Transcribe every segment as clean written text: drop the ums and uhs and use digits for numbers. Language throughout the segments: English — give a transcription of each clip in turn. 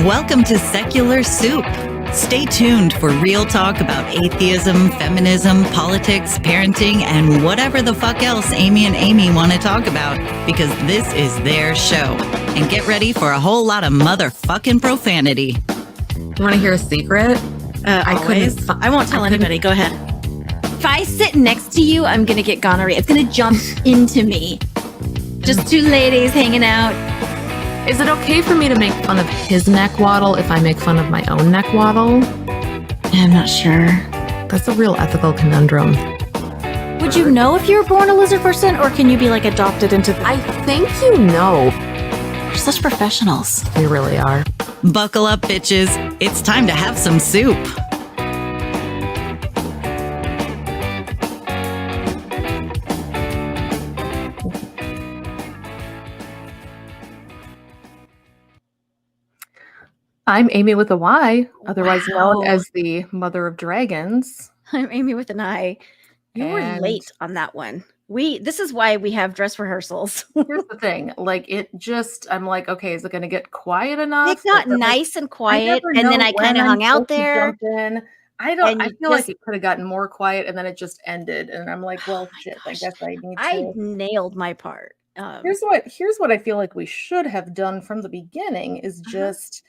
Welcome to Secular Soup. Stay tuned for real talk about atheism, feminism, politics, parenting, and whatever the fuck else Amy and Amy want to talk about, because this is their show. And get ready for a whole lot of motherfucking profanity. You want to hear a secret? I won't tell anybody. Go ahead. If I sit next to you, I'm going to get gonorrhea. It's going to jump into me. Just two ladies hanging out. Is it okay for me to make fun of his neck waddle if I make fun of my own neck waddle? I'm not sure. That's a real ethical conundrum. Would you know if you were born a lizard person, or can you be like adopted into the... I think you know. We're such professionals. We really are. Buckle up, bitches. It's time to have some soup. I'm Amy with a Y, otherwise known as the Mother of Dragons. I'm Amy with an I. You were late on that one. This is why we have dress rehearsals. Here's the thing, I'm like, okay, is it going to get quiet enough? It got nice and quiet, and then I kind of hung out there. I feel like it could have gotten more quiet, and then it just ended, and I'm like, well, shit, I guess I need to. I nailed my part. Here's what I feel like we should have done from the beginning is just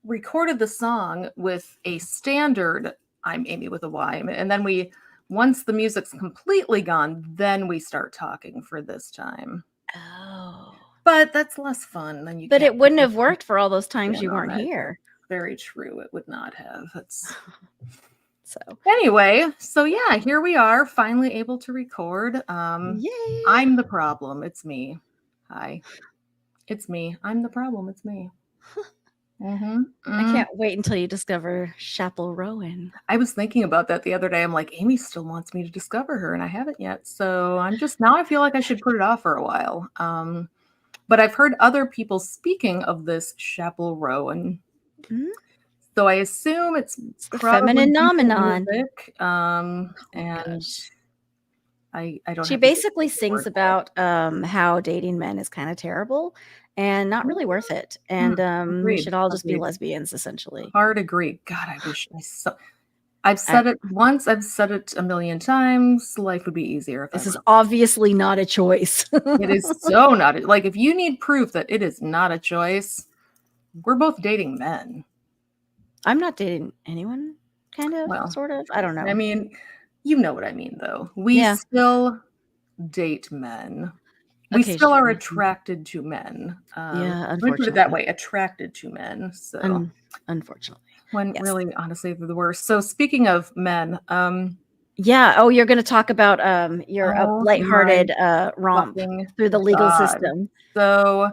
recorded the song with a standard I'm Amy with a Y, and then once the music's completely gone, then we start talking for this time. Oh. But that's less fun than you. But it wouldn't have worked for all those times you weren't here. Very true. It would not have. So anyway, yeah, here we are, finally able to record. Yay. I'm the problem. It's me. Hi. It's me. I'm the problem. It's me. I can't wait until you discover Chapel Rowan. I was thinking about that the other day. I'm like, Amy still wants me to discover her, and I haven't yet. So I feel like I should put it off for a while. But I've heard other people speaking of this Chapel Rowan. Mm-hmm. So I assume it's the feminine nomenon. Music, and I don't. She basically sings about how dating men is kind of terrible and not really worth it, and we should all just be lesbians, essentially. Hard agree. God, I wish I've said it once. I've said it a million times. Life would be easier if this is obviously not a choice. It is so not. Like, if you need proof that it is not a choice, we're both dating men. I'm not dating anyone, kind of, sort of. I don't know. I mean, you know what I mean, though. We still date men. We still are attracted to men. Unfortunately. Put it that way, attracted to men. So, unfortunately. When really, honestly, they're the worst. So, speaking of men, you're going to talk about your lighthearted romp through the legal system. So,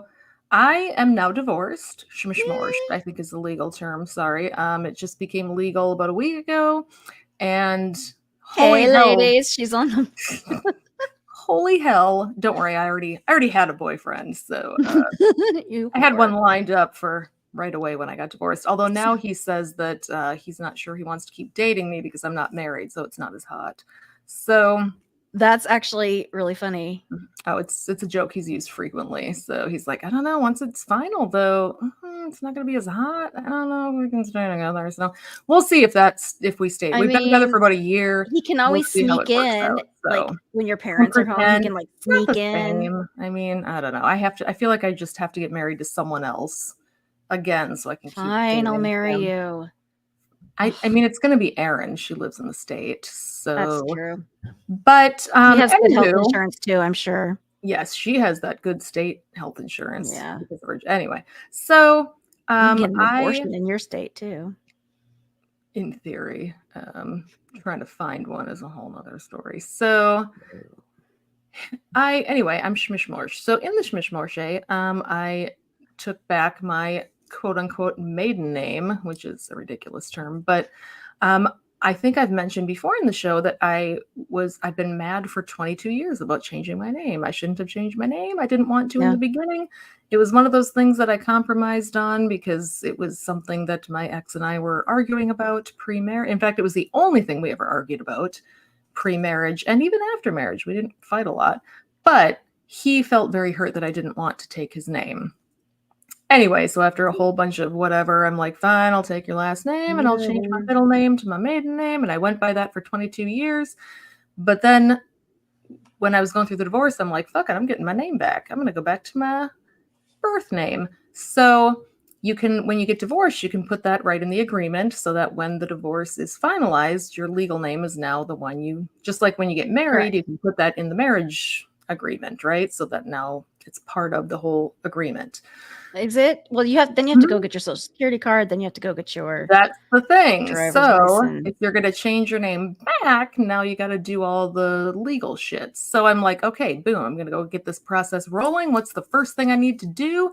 I am now divorced. Shmishmorsh, I think is the legal term. Sorry. It just became legal about a week ago. And hey, ladies, she's on them. Holy hell. Don't worry. I already had a boyfriend. So I had one lined up for right away when I got divorced. Although now he says that he's not sure he wants to keep dating me because I'm not married. So it's not as hot. So that's actually really funny. Oh, it's a joke he's used frequently. So he's like, I don't know. Once it's final, though, it's not going to be as hot. I don't know if we can stay together. So we'll see if we stay. We've been together for about a year. He can always sneak in, like when your parents are home. He can like sneak in. I mean, I don't know. I feel like I just have to get married to someone else again, so I can. Fine, I'll marry you. I mean, it's going to be Erin. She lives in the state, so that's true. But she has good health insurance too, I'm sure. Yes, she has that good state health insurance. Yeah. Anyway, so you get an abortion in your state too. In theory, trying to find one is a whole nother story. So, I'm Shmishmorsh. So in the Shmishmorshe, I took back my quote unquote maiden name, which is a ridiculous term, but I think I've mentioned before in the show that I've been mad for 22 years about changing my name. I shouldn't have changed my name. I didn't want to in the beginning. It was one of those things that I compromised on because it was something that my ex and I were arguing about pre-marriage. In fact, it was the only thing we ever argued about pre-marriage and even after marriage. We didn't fight a lot, but he felt very hurt that I didn't want to take his name. Anyway, so after a whole bunch of whatever, I'm like, fine, I'll take your last name and I'll change my middle name to my maiden name. And I went by that for 22 years. But then when I was going through the divorce, I'm like, fuck it, I'm getting my name back. I'm going to go back to my birth name. So you can, when you get divorced, you can put that right in the agreement so that when the divorce is finalized, your legal name is now the one you, just like when you get married, you can put that in the marriage agreement, right? So that now it's part of the whole agreement. Is it? Well, you have to go get your social security card. Then you have to go get your. That's the thing. driver's So license. if you're going to change your name back, now you got to do all the legal shit. So I'm like, okay, boom, I'm going to go get this process rolling. What's the first thing I need to do?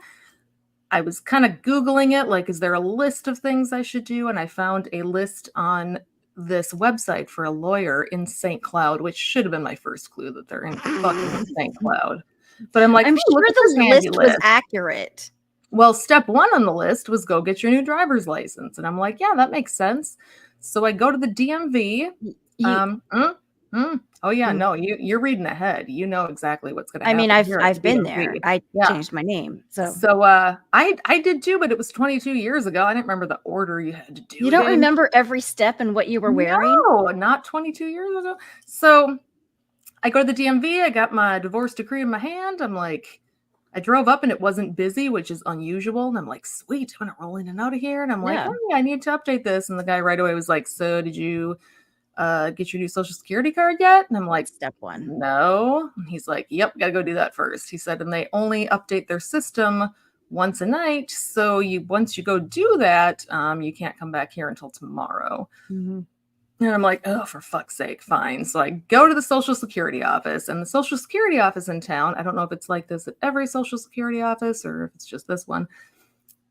I was kind of Googling it, like, is there a list of things I should do? And I found a list on this website for a lawyer in St. Cloud, which should have been my first clue that they're in fucking St. Cloud. But I'm like, I'm look sure at this the handy list was accurate. Well, step one on the list was go get your new driver's license. And I'm like, yeah, that makes sense. So I go to the DMV. Oh yeah, no, you're reading ahead. You know exactly what's going to happen. I mean, I've been there. I changed my name. So I did too, but it was 22 years ago. I didn't remember the order you had to do. You don't remember every step and what you were wearing? No, not 22 years ago. So I go to the DMV. I got my divorce decree in my hand. I'm like, I drove up and it wasn't busy, which is unusual. And I'm like, sweet, I'm going to roll in and out of here. And I'm like, oh, yeah, I need to update this. And the guy right away was like, so did you get your new social security card yet? And I'm like, step one. No. And he's like, yep, got to go do that first. He said, and they only update their system once a night. So once you go do that, you can't come back here until tomorrow. Mm-hmm. And I'm like, oh, for fuck's sake, fine. So I go to the Social Security office, and the Social Security office in town, I don't know if it's like this at every Social Security office or if it's just this one.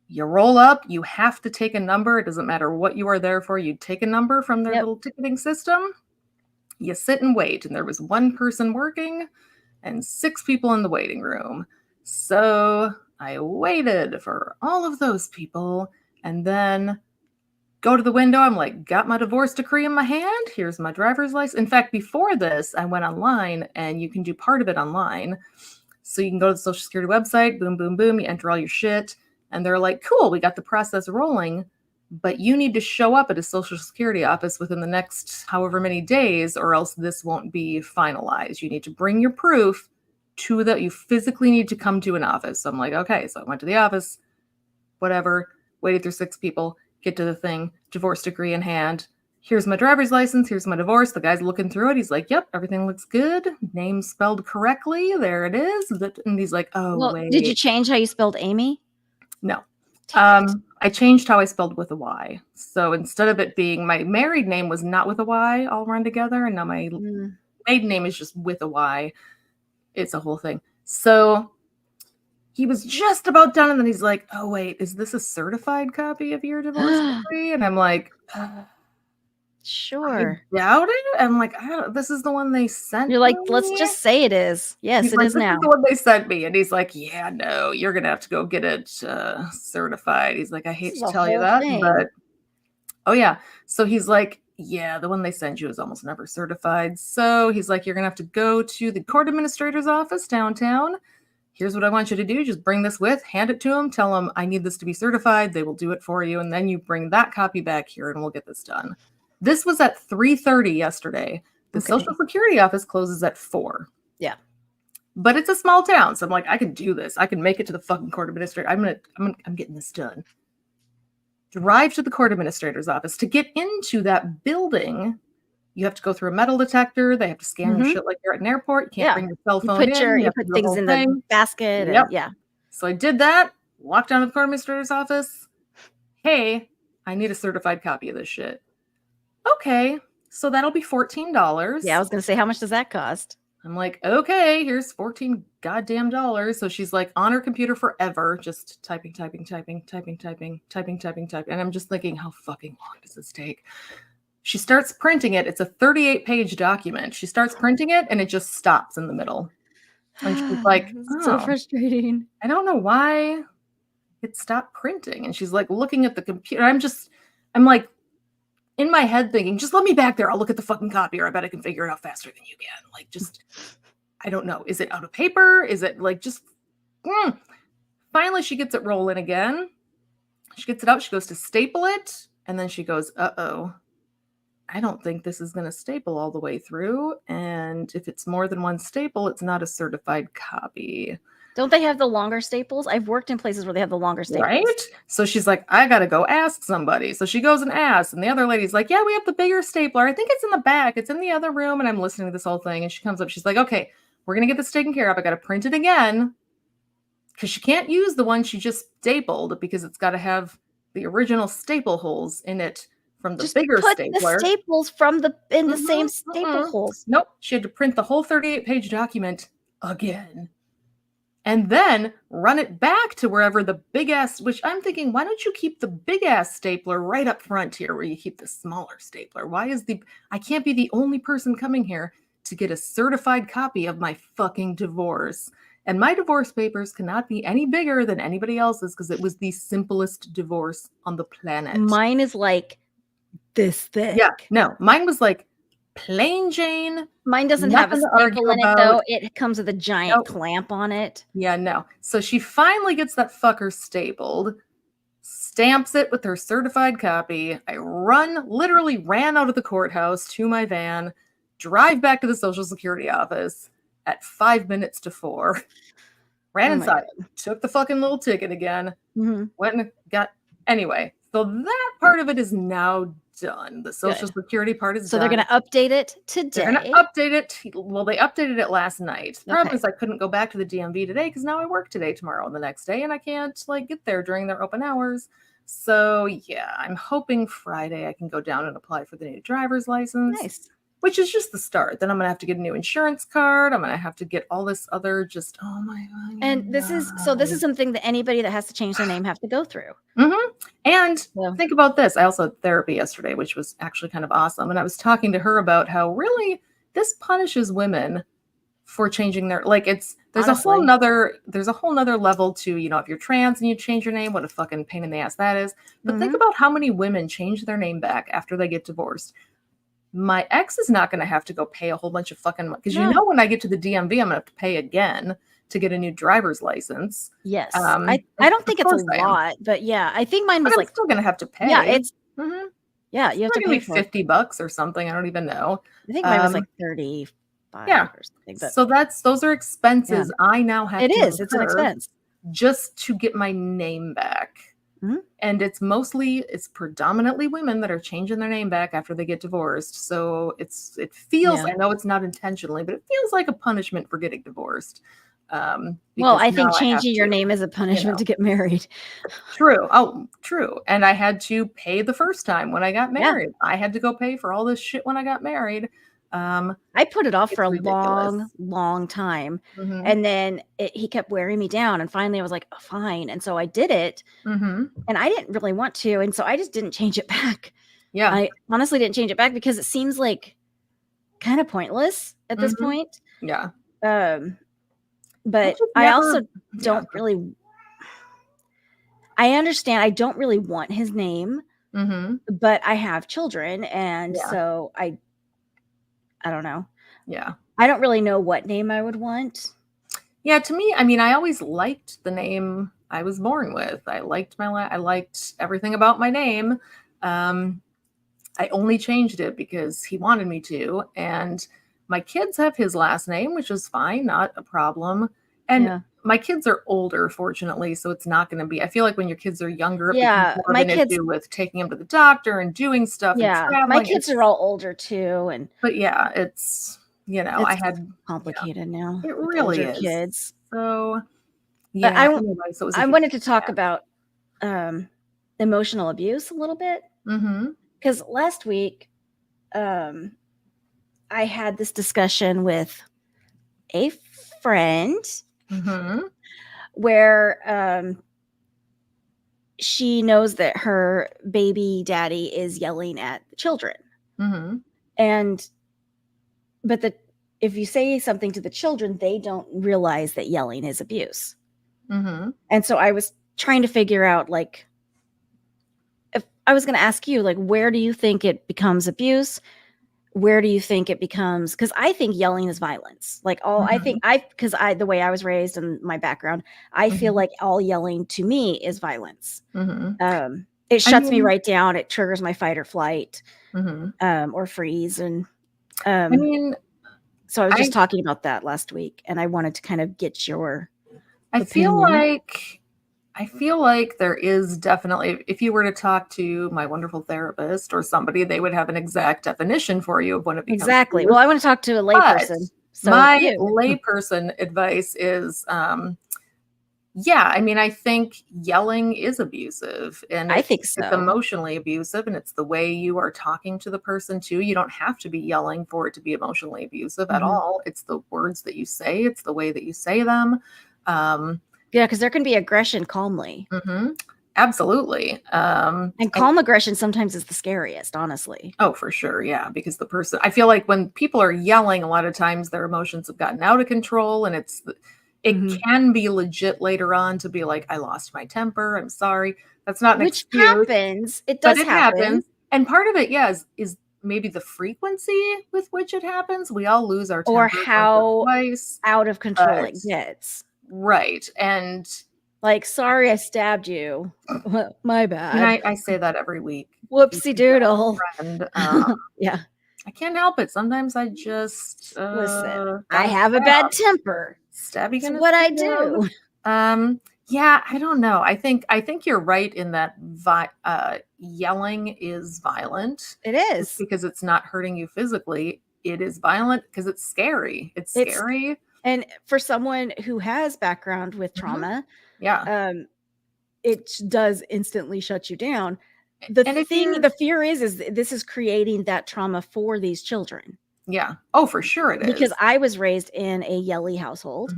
You roll up, you have to take a number. It doesn't matter what you are there for. You take a number from their little ticketing system. You sit and wait. And there was one person working and 6 people in the waiting room. So I waited for all of those people and then go to the window. I'm like, got my divorce decree in my hand. Here's my driver's license. In fact, before this, I went online and you can do part of it online. So you can go to the Social Security website, boom, boom, boom. You enter all your shit. And they're like, cool, we got the process rolling, but you need to show up at a Social Security office within the next however many days, or else this won't be finalized. You need to bring your proof to you physically need to come to an office. So I'm like, okay. So I went to the office, whatever, waited through 6 people. Get to the thing, divorce decree in hand. Here's my driver's license. Here's my divorce. The guy's looking through it. He's like, yep, everything looks good. Name spelled correctly. There it is. And he's like, oh, well, wait. Did you change how you spelled Amy? No. I changed how I spelled with a Y. So instead of it being my married name was not with a Y all run together. And now my maiden name is just with a Y. It's a whole thing. So he was just about done, and then he's like, oh, wait, is this a certified copy of your divorce decree? And I'm like, sure. I doubt it. I'm like, this is the one they sent You're like, me? Let's just say it is. Yes, he's it like, is this now. Is the one they sent me. And he's like, yeah, no, you're going to have to go get it certified. He's like, I hate to tell you that, but oh, yeah. So he's like, yeah, the one they send you is almost never certified. So he's like, you're going to have to go to the court administrator's office downtown. Here's what I want you to do. Just bring this with, hand it to them, tell them I need this to be certified. They will do it for you. And then you bring that copy back here and we'll get this done. This was at 3:30 yesterday. The Social Security office closes at 4. Yeah. But it's a small town. So I'm like, I can do this. I can make it to the fucking court administrator. I'm getting this done. Drive to the court administrator's office. To get into that building, you have to go through a metal detector. They have to scan your shit like you're at an airport. You can't bring your cell phone in. You put things in the basket. Yep. And, yeah. So I did that. Walked down to the court administrator's office. Hey, I need a certified copy of this shit. Okay. So that'll be $14. Yeah, I was going to say, how much does that cost? I'm like, okay, here's $14 goddamn dollars. So she's like on her computer forever, just typing. And I'm just thinking, how fucking long does this take? She starts printing it. It's a 38-page document. She starts printing it and it just stops in the middle. And she's like, so frustrating. I don't know why it stopped printing. And she's like looking at the computer. I'm like in my head thinking, just let me back there. I'll look at the fucking copier. I bet I can figure it out faster than you can. Like, just, I don't know. Is it out of paper? Is it like just Finally, she gets it rolling again. She gets it out. She goes to staple it. And then she goes, uh-oh, I don't think this is going to staple all the way through. And if it's more than one staple, it's not a certified copy. Don't they have the longer staples? I've worked in places where they have the longer staples. Right? So she's like, I got to go ask somebody. So she goes and asks. And the other lady's like, yeah, we have the bigger stapler. I think it's in the back. It's in the other room. And I'm listening to this whole thing. And she comes up. She's like, okay, we're going to get this taken care of. I got to print it again. Because she can't use the one she just stapled because it's got to have the original staple holes in it from the bigger stapler. The staples from the same staple holes. Nope. She had to print the whole 38-page document again. And then run it back to wherever the big ass, which I'm thinking, why don't you keep the big ass stapler right up front here where you keep the smaller stapler? I can't be the only person coming here to get a certified copy of my fucking divorce. And my divorce papers cannot be any bigger than anybody else's because it was the simplest divorce on the planet. Mine is like this thick. Yeah, no, mine was like plain Jane. Mine doesn't have a staple in it, though. It comes with a giant clamp on it. Yeah, no. So she finally gets that fucker stapled, stamps it with her certified copy. I literally ran out of the courthouse to my van, drive back to the Social Security office at 5 minutes to 4. Ran inside, took the fucking little ticket again, went and got... Anyway, so that part of it is now done. The Social Security part is done. So they're going to update it today. They're going to update it. Well, they updated it last night. The problem is I couldn't go back to the DMV today because now I work today, tomorrow, and the next day, and I can't get there during their open hours. So yeah, I'm hoping Friday I can go down and apply for the new driver's license. Nice. Which is just the start. Then I'm going to have to get a new insurance card. I'm going to have to get all this other oh my God. And this is something that anybody that has to change their name have to go through. And think about this. I also had therapy yesterday, which was actually kind of awesome. And I was talking to her about how really this punishes women for changing their, there's a whole nother level to, if you're trans and you change your name, what a fucking pain in the ass that is. But think about how many women change their name back after they get divorced. My ex is not going to have to go pay a whole bunch of fucking, because when I get to the DMV, I'm going to have to pay again to get a new driver's license. Yes. I don't think it's a lot, but yeah, I think mine was I'm still going to have to pay. Yeah, it's, yeah, you have to pay for $50 or something. I don't even know. I think mine was like 35 or something. But so those are expenses I now have to it's an expense. Just to get my name back. And it's predominantly women that are changing their name back after they get divorced. So it feels, I know it's not intentionally, but it feels like a punishment for getting divorced. Well, I think changing your name is a punishment to get married. True. Oh, true. And I had to pay the first time when I got married. I had to go pay for all this shit when I got married. I put it off for a long time. And then he kept wearing me down. And finally I was like, oh, fine. And so I did it. And I didn't really want to. And so I just didn't change it back. Yeah. I honestly didn't change it back because it seems like kind of pointless at this point. Yeah. But I also don't really, I understand I don't really want his name, but I have children. And so I don't know. Yeah. I don't really know what name I would want. Yeah. To me, I mean, I always liked the name I was born with. I liked I liked everything about my name. I only changed it because he wanted me to. And my kids have his last name, which is fine. Not a problem. And my kids are older, fortunately. So it's not going to be, I feel like when your kids are younger, my kids do with taking them to the doctor and doing stuff. Yeah. And my kids are all older too. But yeah, it's, I had complicated now. It really is. Kids. So yeah. I wanted to talk about emotional abuse a little bit. Because last week, I had this discussion with a friend where she knows that her baby daddy is yelling at the children. But if you say something to the children, they don't realize that yelling is abuse. And so I was trying to figure out, if I was going to ask you, where do you think it becomes abuse? where do you think it becomes? Because I think yelling is violence. Like the way I was raised and my background, I feel like all yelling to me is violence. It shuts me right down. It triggers my fight or flight, or freeze. And so I was just talking about that last week, and I wanted to kind of get your opinion. I feel like there is definitely, if you were to talk to my wonderful therapist or somebody, they would have an exact definition for you of when it becomes exactly. abuse. Well, I want to talk to a layperson. So my layperson advice is, I think yelling is abusive, and I think so. It's emotionally abusive, and it's the way you are talking to the person too. You don't have to be yelling for it to be emotionally abusive at all. It's the words that you say. It's the way that you say them. Yeah, because there can be aggression calmly. Absolutely. And calm aggression sometimes is the scariest, honestly. Oh, for sure. Yeah. Because I feel like when people are yelling, a lot of times their emotions have gotten out of control, and it can be legit later on to be like, I lost my temper. I'm sorry. That's not an excuse. Happens. It does happen. And part of it, is maybe the frequency with which it happens. We all lose our temper. Or how out of control it gets. Right. And like, sorry, I stabbed you. My bad. And I say that every week. Whoopsie doodle. Friend, yeah. I can't help it. Sometimes I just listen. I have a bad temper. Stabbing is what I do. Yeah, I don't know. I think you're right in that yelling is violent. It is. It's because it's not hurting you physically. It is violent because it's scary. It's scary. And for someone who has background with trauma, it does instantly shut you down. The fear is this is creating that trauma for these children. Yeah. Oh, for sure it is. Because I was raised in a yelly household,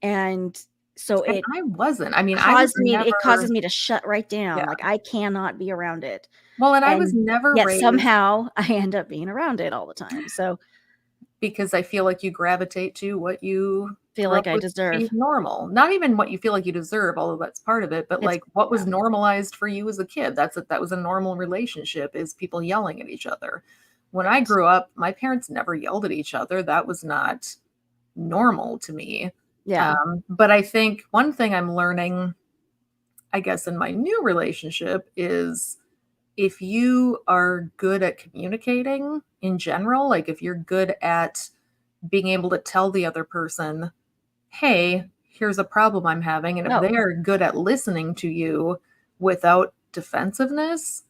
and so I wasn't. I mean, it causes me to shut right down. Yeah. Like I cannot be around it. Well, and I was never raised. Somehow I end up being around it all the time. So because I feel like you gravitate to what you feel like I deserve. Normal. Not even what you feel like you deserve, although that's part of it, but like what was normalized for you as a kid. That was a normal relationship, is people yelling at each other. When I grew up, my parents never yelled at each other. That was not normal to me. Yeah. But I think one thing I'm learning, I guess, in my new relationship is if you are good at communicating in general, like if you're good at being able to tell the other person, hey, here's a problem I'm having. And if they are good at listening to you without defensiveness,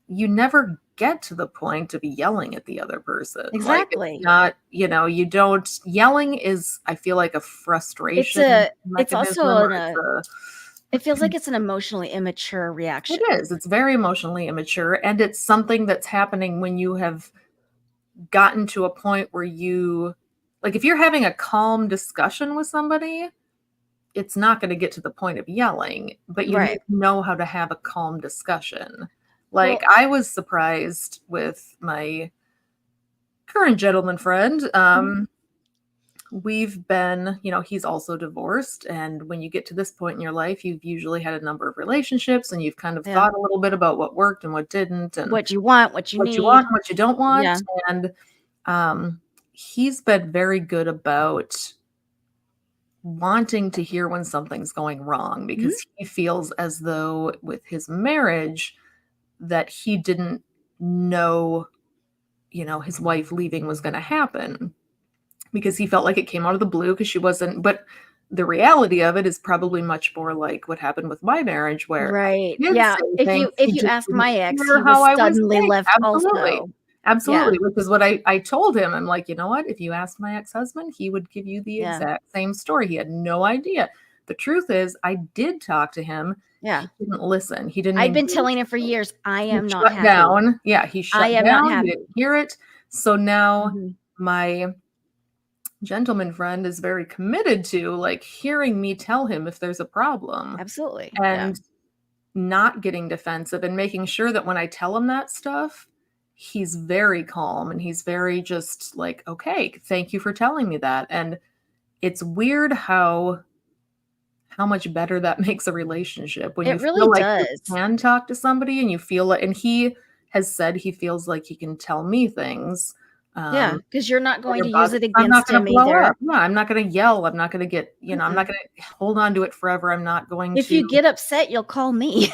you never get to the point of yelling at the other person. Exactly. Like you don't. Yelling is, I feel like, a frustration. It's also it feels like it's an emotionally immature reaction. It is. It's very emotionally immature. And it's something that's happening when you have gotten to a point where like if you're having a calm discussion with somebody, it's not going to get to the point of yelling, but you need to know how to have a calm discussion. Like I was surprised with my current gentleman friend. We've been, he's also divorced. And when you get to this point in your life, you've usually had a number of relationships, and you've kind of thought a little bit about what worked and what didn't, and what you want, what you need, you want, what you don't want. Yeah. And he's been very good about wanting to hear when something's going wrong, because he feels as though with his marriage that he didn't know, his wife leaving was going to happen, because he felt like it came out of the blue because she wasn't. But the reality of it is probably much more like what happened with my marriage, where if you ask my ex, he was suddenly left. Absolutely, which is what I told him. I'm like, you know what? If you asked my ex-husband, he would give you the exact same story. He had no idea. The truth is, I did talk to him. Yeah, he didn't listen. He didn't. I've been telling him for years. I am not happy. Down. Yeah, he shut down. Not happy. He didn't hear it. So now my gentleman friend is very committed to like hearing me tell him if there's a problem. Absolutely. And not getting defensive, and making sure that when I tell him that stuff, he's very calm, and he's very just like, okay, thank you for telling me that. And it's weird how much better that makes a relationship when you feel like you can talk to somebody, and you feel like, and he has said he feels like he can tell me things. Yeah, because you're not going to about use it I'm not against gonna him blow either. up. Yeah, I'm not gonna yell. I'm not gonna get, I'm not gonna hold on to it forever. I'm not going If to. you get upset, you'll call me.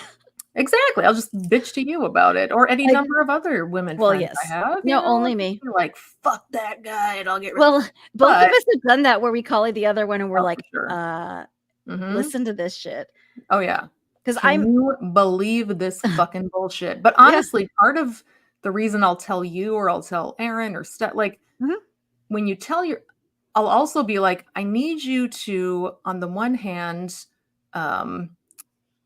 Exactly. I'll just bitch to you about it, or any Like, number of other women well, friends I yes. have. No, only Just me. be like, fuck that guy, and I'll get rid. Well, both of But us have done that where we call the other one and we're oh, like, for sure. Hmm. listen to this shit. Oh yeah. Because Can you believe this fucking bullshit? But Yeah. honestly, part of the reason I'll tell you, or I'll tell Aaron, or like Mhm. when you tell I'll also be like, I need you to, on the one hand,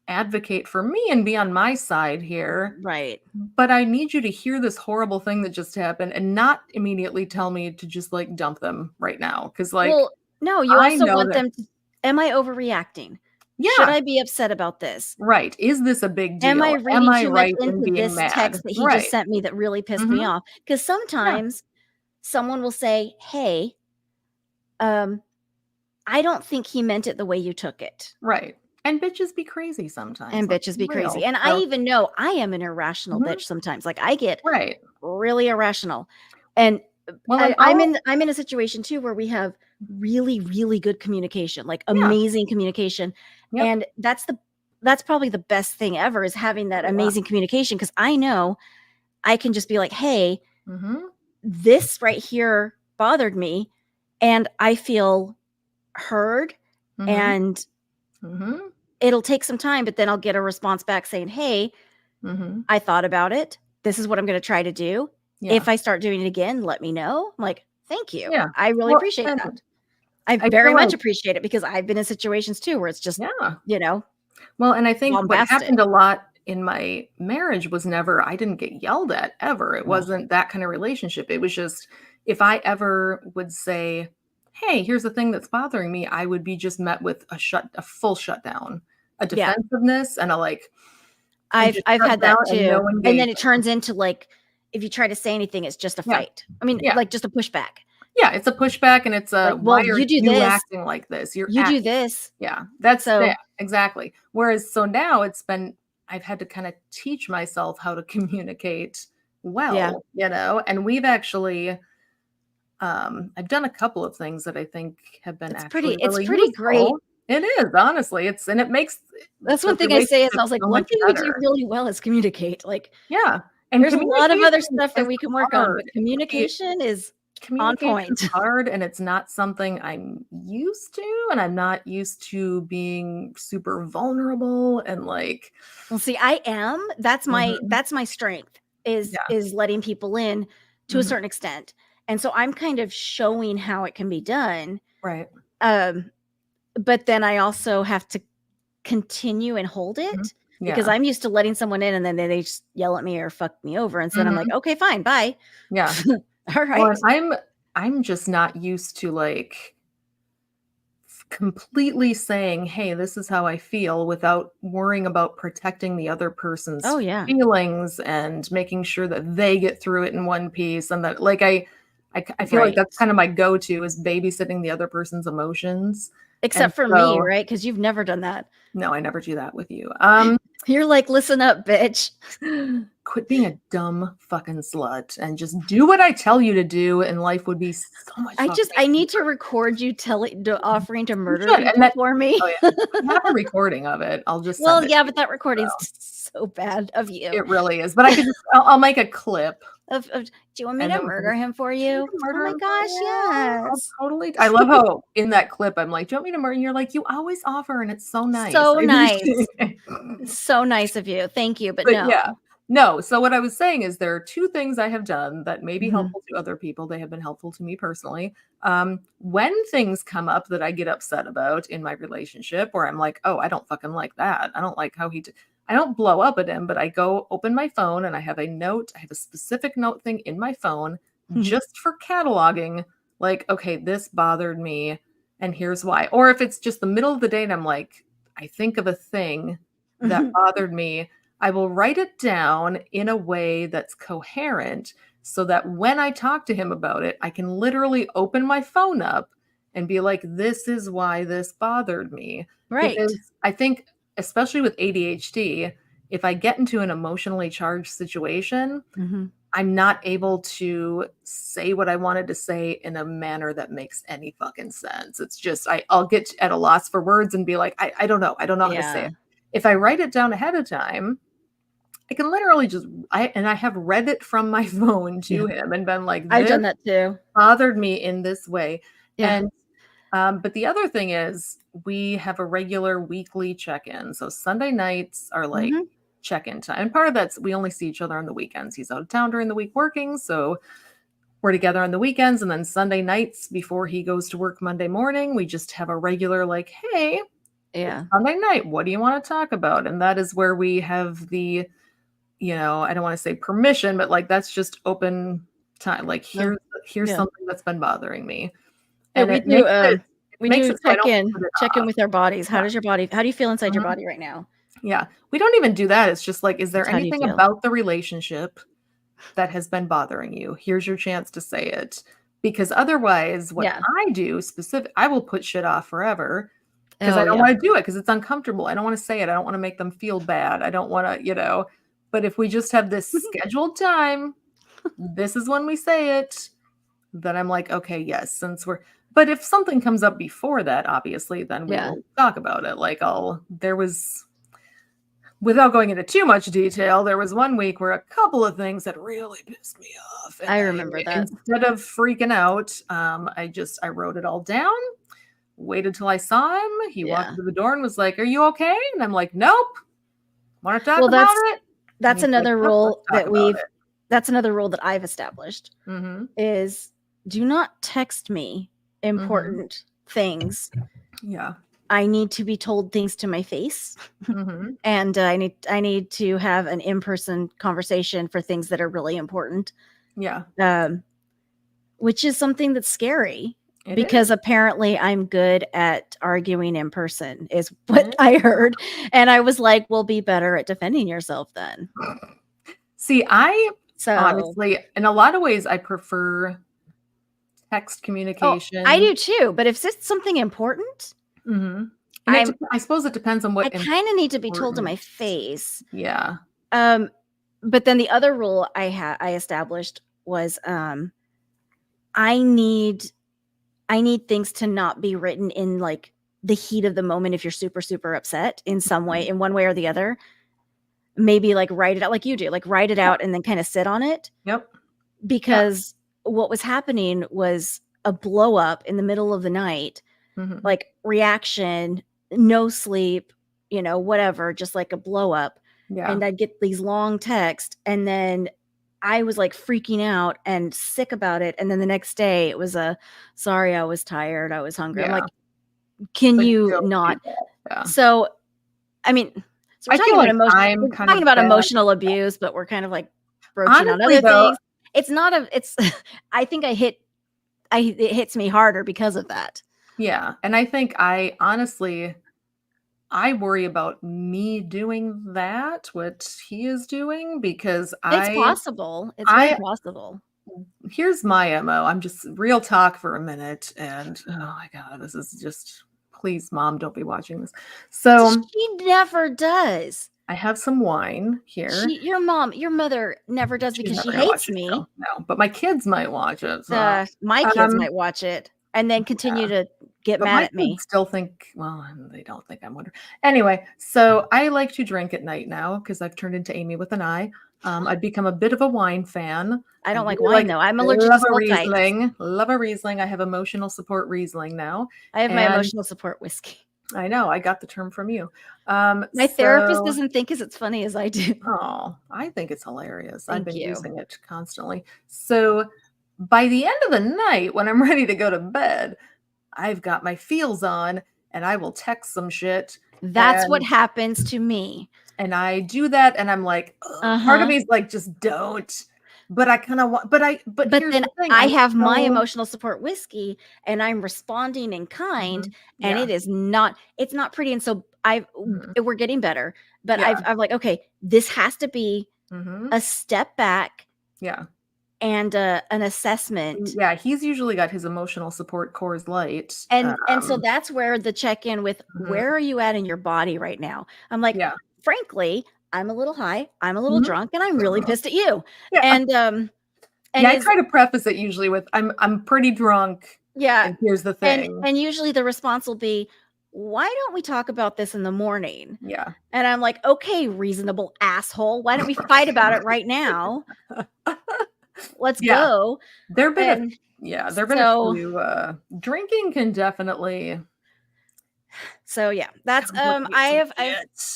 advocate for me and be on my side here. Right. But I need you to hear this horrible thing that just happened and not immediately tell me to just like dump them right now. Cause like, Well, no, you I also know want that, them to, am I overreacting? Should yeah, I be upset about this? right. Is this a big Am I deal? Am reading I too much right in into being this mad? text that he Right. just sent me that really pissed me Mhm. off? Because Yeah. sometimes someone will say, hey, I don't think he meant it the way you took it. Right. And bitches be crazy sometimes. And Let's bitches be crazy. real. And I even know I am an irrational Mhm. bitch sometimes. Like I get Right. really irrational. And Well, and I'm in a situation too where we have really, really good communication, like yeah. amazing communication. Yep. And that's probably the best thing ever is having that Yeah. amazing communication. Cause I know I can just be like, hey, Mhm. this right here bothered me. And I feel heard Mhm. and Mhm. it'll take some time, but then I'll get a response back saying, hey, Mhm. I thought about it. This is what I'm going to try to do. Yeah. If I start doing it again, let me know. I'm like, thank you. Yeah. I really Well, appreciate and that. I I very feel much like, appreciate it because I've been in situations too where it's just, yeah. Well, and I think what bombastic. happened a lot in my marriage was never, I didn't get yelled at ever. It No. wasn't that kind of relationship. It was just, if I ever would say, hey, here's the thing that's bothering me, I would be just met with a full shutdown, a Yeah. defensiveness, and a like, and I've just had shut that down and no too. And then engagement. it turns into like, if you try to say anything, it's just a Yeah. fight. I mean, Yeah. like just a pushback. Yeah, it's a pushback, and it's a, Like, why well, are you do you this, acting like this? You're you do acting. this. Yeah, that's So yeah, exactly. Whereas so now I've had to kind of teach myself how to communicate yeah, well, and we've actually I've done a couple of things that I think have been actually it's really pretty great. useful. It is, honestly. It makes That's the one thing I say is relationship I was like, so one much thing we do better. really well is communicate. Like Yeah. And there's a lot of other stuff that is we can work on, but hard. communication is on Communication point. is hard, and it's not something I'm used to, and I'm not used to being super vulnerable and like, Well, see, I am. That's mhm, my strength is yeah. letting people in to a Mhm. certain extent. And so I'm kind of showing how it can be done. Right. Um, but then I also have to continue and hold Mhm. it because Yeah. I'm used to letting someone in and then they just yell at me or fuck me over. And so I'm like, Mhm. okay, fine, bye. Yeah. All Well, right. and I'm just not used to like completely saying, "Hey, this is how I feel," without worrying about protecting the other person's Oh yeah. feelings and making sure that they get through it in one piece, and that like I feel like Right. that's kind of my go-to is babysitting the other person's emotions. And Except for me, so right? Because you've never done that. no, I never do that with you. You're like, listen up, bitch. Quit being a dumb fucking slut and just do what I tell you to do, and life would be so much fucking I easier. need to record you offering to You murder should, and people that for me. oh, yeah. I have a recording of it. I'll just Well, send it yeah, to but you, that recording's so so bad of you. it really is, but I could just I'll make a clip, Do you want me and to then we murder him for can you you? can Oh murder my him for gosh, you. I'll yes. totally I love how in that clip, I'm like, "Do you want me to murder?" And you're like, "You always offer, and it's so nice." So I nice. appreciate it. So nice of you. Thank you. But But no. yeah. No, so what I was saying is there are 2 things I have done that may be Mhm. helpful to other people. They have been helpful to me personally. When things come up that I get upset about in my relationship where I'm like, "Oh, I don't fucking like that. I don't like how I don't blow up at him, but I go open my phone and I have a note. I have a specific note thing in my phone just for cataloging, like, okay, this bothered me and here's why. Or if it's just the middle of the day and I'm like, I think of a thing that bothered me, I will write it down in a way that's coherent so that when I talk to him about it, I can literally open my phone up and be like, this is why this bothered me. Right. Because I think, especially with ADHD, if I get into an emotionally charged situation, Mhm. I'm not able to say what I wanted to say in a manner that makes any fucking sense. It's just, I'll get at a loss for words and be like, I don't know. I don't know how to say it. If I write it down ahead of time, I can literally just, I have read it from my phone to him and been like, I've done that too. Bothered me in this way. Yeah. And, but the other thing is we have a regular weekly check-in. So Sunday nights are like check-in time. And part of that's, we only see each other on the weekends. He's out of town during the week working. So we're together on the weekends. And then Sunday nights before he goes to work Monday morning, we just have a regular like, hey, Sunday night, what do you want to talk about? And that is where we have the, you know, I don't want to say permission, but like, that's just open time. Like here's something that's been bothering me. And we do check in with our bodies. How do you feel inside your body right now? Yeah. We don't even do that. It's just like, is there anything about the relationship that has been bothering you? Here's your chance to say it. Because otherwise what I do I will put shit off forever because I don't want to do it because it's uncomfortable. I don't want to say it. I don't want to make them feel bad. I don't want to, you know, but if we just have this scheduled time, this is when we say it, then I'm like, okay, yes, but if something comes up before that, obviously, then we will talk about it. Like without going into too much detail, there was one week where a couple of things that really pissed me off. And I remember that. Instead of freaking out, I wrote it all down, waited till I saw him. He walked through the door and was like, "Are you okay?" And I'm like, "Nope. Want to talk about it?" That's another rule that's another rule that I've established is do not text me important things. Yeah. I need to be told things to my face. And I need to have an in-person conversation for things that are really important. Yeah. Which is something that's scary because apparently I'm good at arguing in person is what I heard. And I was like, well, be better at defending yourself then. See, honestly, in a lot of ways, I prefer text communication. I do too. But if it's something important, I suppose it depends on what. I kind of need to be told to my face. Yeah. But then the other rule I established was I need things to not be written in like the heat of the moment. If you're super, super upset in some way, in one way or the other, maybe like write it out like you do, like write it out and then kind of sit on it. Yep. Because what was happening was a blow up in the middle of the night, like reaction, no sleep, you know, whatever, just like a blow up. Yeah. And I'd get these long texts and then I was like freaking out and sick about it. And then the next day it was sorry, I was tired. I was hungry. Yeah. I'm like, can you not? Yeah. So, I mean, so we're talking about emotional abuse, but we're kind of like broaching on other things. It's not I think it hits me harder because of that. Yeah. And I think I worry about me doing that, what he is doing, because it's possible. It's very possible. Here's my MO. I'm just real talk for a minute. And oh my God, this is just, please, Mom, don't be watching this. So she never does. I have some wine here. Your mother never does because she hates me. No, but my kids might watch it. So. My kids might watch it and then continue to get mad at me. Still think, well, they don't think I'm wondering. Anyway, so I like to drink at night now because I've turned into Amy with an I. I've become a bit of a wine fan. I don't like wine though. I'm allergic to Riesling. Love a Riesling. I have emotional support Riesling now. I have my emotional support whiskey. I know. I got the term from you. My therapist doesn't think as funny as I do. Oh, I think it's hilarious. I've been using it constantly. So by the end of the night, when I'm ready to go to bed, I've got my feels on and I will text some shit. That's what happens to me. And I do that and I'm like, part of me is like, just don't. But I kind of want, but then I have my emotional support whiskey and I'm responding in kind and it's not pretty. And so we're getting better, but I'm like, okay, this has to be a step back. Yeah. And an assessment. Yeah. He's usually got his emotional support Coors Light. And so that's where the check-in with where are you at in your body right now? I'm like, frankly, I'm a little high, I'm a little Mhm. drunk, and I'm really pissed at you. Yeah. And I try to preface it usually with I'm pretty drunk. yeah, And here's the thing. and usually the response will be, why don't we talk about this in the morning? Yeah. And I'm like, okay, reasonable asshole, why don't we fight about it right now? Let's Yeah. go. There've been And a few drinking can definitely so yeah, that's I've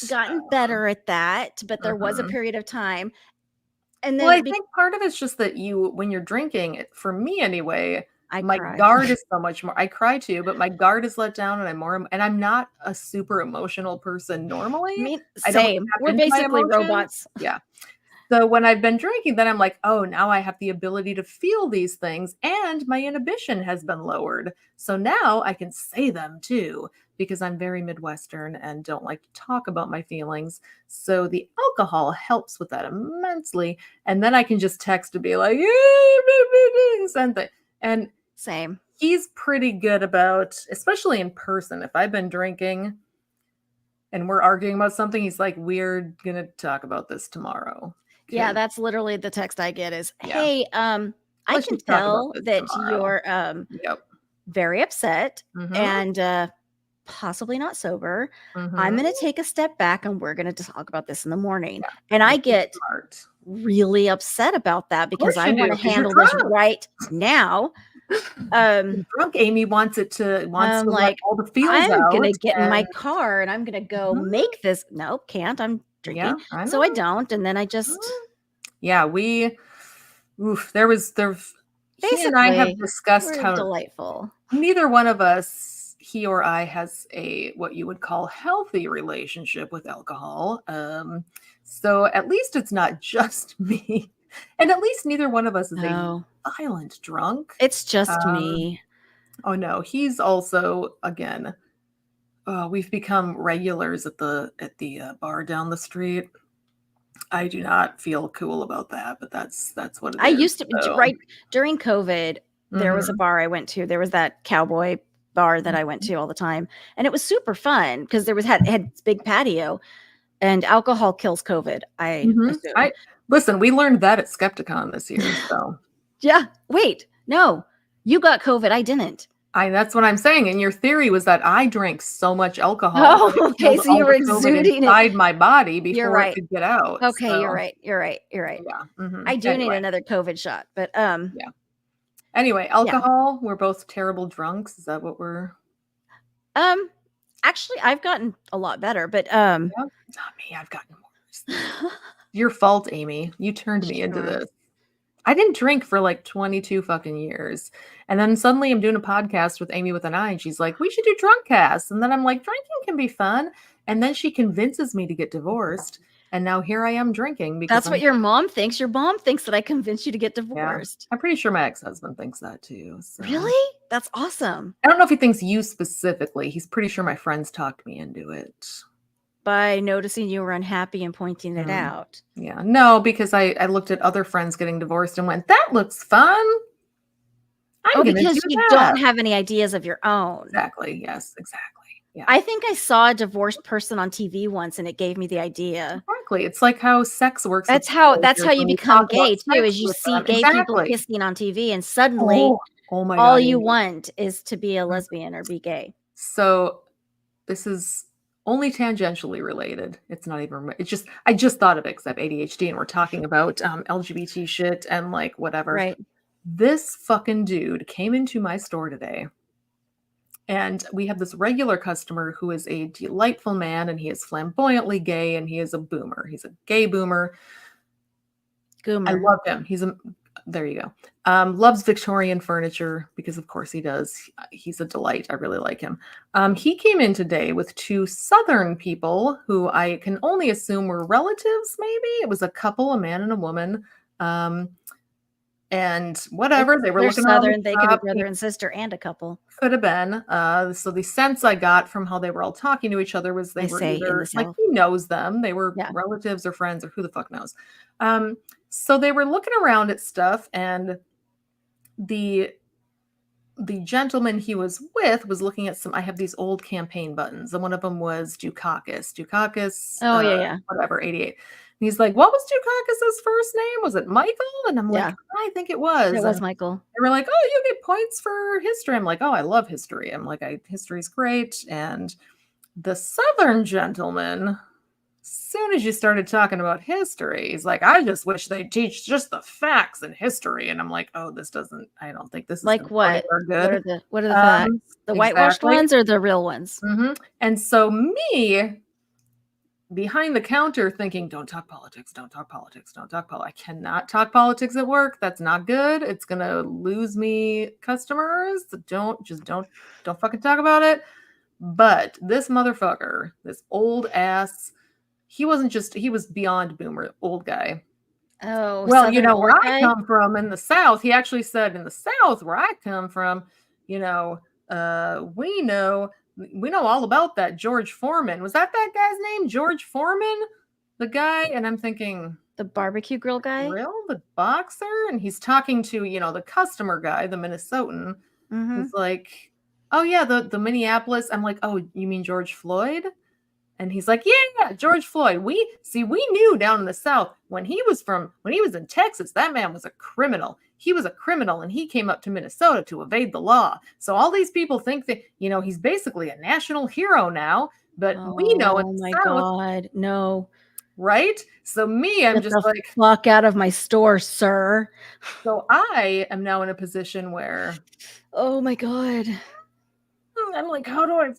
gotten Oh. better at that, but there was a Mhm. period of time. And Well, I then think part of it's just that when you're drinking, for me anyway, I my cry. guard is so much more. I cry too, but my guard is let down, and I'm not a super emotional person normally. I don't Same. tap We're into my basically emotions. robots. Yeah. So when I've been drinking, then I'm like, oh, now I have the ability to feel these things, and my inhibition has been lowered. So now I can say them too, because I'm very Midwestern and don't like to talk about my feelings. So the alcohol helps with that immensely. And then I can just text to be like, send thing. And Same. he's pretty good about, especially in person, if I've been drinking and we're arguing about something, he's like, we're going to talk about this tomorrow. Yeah, that's literally the text I get is, Yeah. hey, I Let's can just talk about tell this that tomorrow. you're Yep. very upset Mhm. and possibly not sober. I'm Mhm. going to take a step back and we're going to talk about this in the morning. Yeah, And I which is get smart. really upset about that because course I you want do, to 'cause you're handle this drunk. right now. Drunk Amy wants to I'm let like, all the feels I'm out, gonna get in my and car and I'm gonna go Mhm. make this. No, can't. I'm Yeah, drinking. I So I know. don't. And then I Mhm. just Yeah, he and I have basically discussed we're how delightful. neither one of us, he or I, has a what you would call healthy relationship with alcohol. So at least it's not just me. And at least neither one of us is a No, violent drunk. it's just Um, me. oh no, he's also again, we've become regulars at the bar down the street. I do not feel cool about that, but that's what it I is. used to So, right during COVID, there was a mhm. bar I went to. There was that cowboy bar that I went to all the time. And it was super fun because there was had this big patio and alcohol kills COVID, I Mhm. assume. Listen, we learned that at Skepticon this year, so Yeah. Wait, no. You got COVID. I didn't. that's what I'm saying, and your theory was that I drank so much alcohol that Oh, it okay. killed So all you were the COVID exuding it. inside my body You're before it right. could get out, Okay, you're so right. You're right. You're right. yeah, mhm. I do need Anyway, another COVID shot, but yeah. Anyway, yeah. alcohol, we're both terrible drunks, is that what we're Um, actually, I've gotten a lot better, but yeah? Not me, I've gotten worse. Your fault, Amy. You turned me into sure. this. I didn't drink for like 22 fucking years. And then suddenly I'm doing a podcast with Amy with an I, and she's like, we should do drunk casts. And then I'm like, drinking can be fun. And then she convinces me to get divorced. And now here I am drinking because That's what your mom thinks. Your mom thinks that I convinced you to get yeah. divorced. I'm pretty sure my ex-husband thinks that too. So Really? That's awesome. I don't know if he thinks you specifically. He's pretty sure my friends talked me into it. By noticing you were unhappy and pointing it Mm. out. Yeah. No, because I looked at other friends getting divorced and went, that looks fun. I'm Oh, gonna because do you that. don't have any ideas of your own. Exactly. Yes, exactly. Yeah. I think I saw a divorced person on TV once and it gave me the idea. Exactly. It's like how sex works. That's how you become gay too, is you see gay people Exactly. kissing on TV and suddenly Oh my all God, you Amy. want is to be a lesbian or be gay. So this is only tangentially related. It's not even. It's just I just thought of it because I have ADHD and we're talking about LGBT shit and like whatever. Right. This fucking dude came into my store today. And we have this regular customer who is a delightful man, and he is flamboyantly gay, and he is a boomer. He's a gay boomer. I Goomer. love him. There you go. Loves Victorian furniture because of course he does. He's a delight. I really like him. He came in today with two Southern people who I can only assume were relatives, maybe. It was a couple, a man and a woman. And whatever, they were They're looking around the Southern. They could shop. be brother and sister and a couple. Could have been. So the sense I got from how they were all talking to each other was they were say in the either like South. he knows them, they were Yeah. relatives or friends or who the fuck knows. So they were looking around at stuff, and the the gentleman he was with was looking at I have these old campaign buttons, and one of them was Dukakis, Oh, yeah. whatever, 88. And he's like, what was Dukakis's first name? Was it Michael? And I'm like, I think it was. It was And Michael. they were like, oh, you get points for history. I'm like, oh, I love history. I'm like, history's great. And the Southern gentleman, soon as you started talking about history, he's like, I just wish they'd teach just the facts in history. And I'm like, oh, I don't think this is like what? good. What are the facts? The whitewashed ones or the real ones? Mm-hmm. And so me, behind the counter, thinking, don't talk politics, don't talk politics, don't talk politics. I cannot talk politics at work. That's not good. It's going to lose me customers. Don't fucking talk about it. But this motherfucker, this old ass, he was beyond boomer, old guy. Oh, well, you know, where I come from in the South, he actually said, in the South where I come from, you know, we know all about that George Foreman. Was that guy's name? George Foreman? The guy? And I'm thinking, the barbecue grill guy? The boxer? And he's talking to, you know, the customer guy, the Minnesotan, who's like, oh yeah, the Minneapolis. I'm like, oh, you mean George Floyd? And he's like, yeah, George Floyd. We knew down in the South when he was in Texas, that man was a criminal. He was a criminal and he came up to Minnesota to evade the law. So all these people think that, you know, he's basically a national hero now, but we know in the South. Oh my God, no. Right? So I'm just like, fuck out of my store, sir. So I am now in a position where, oh my God. I'm like, how do I?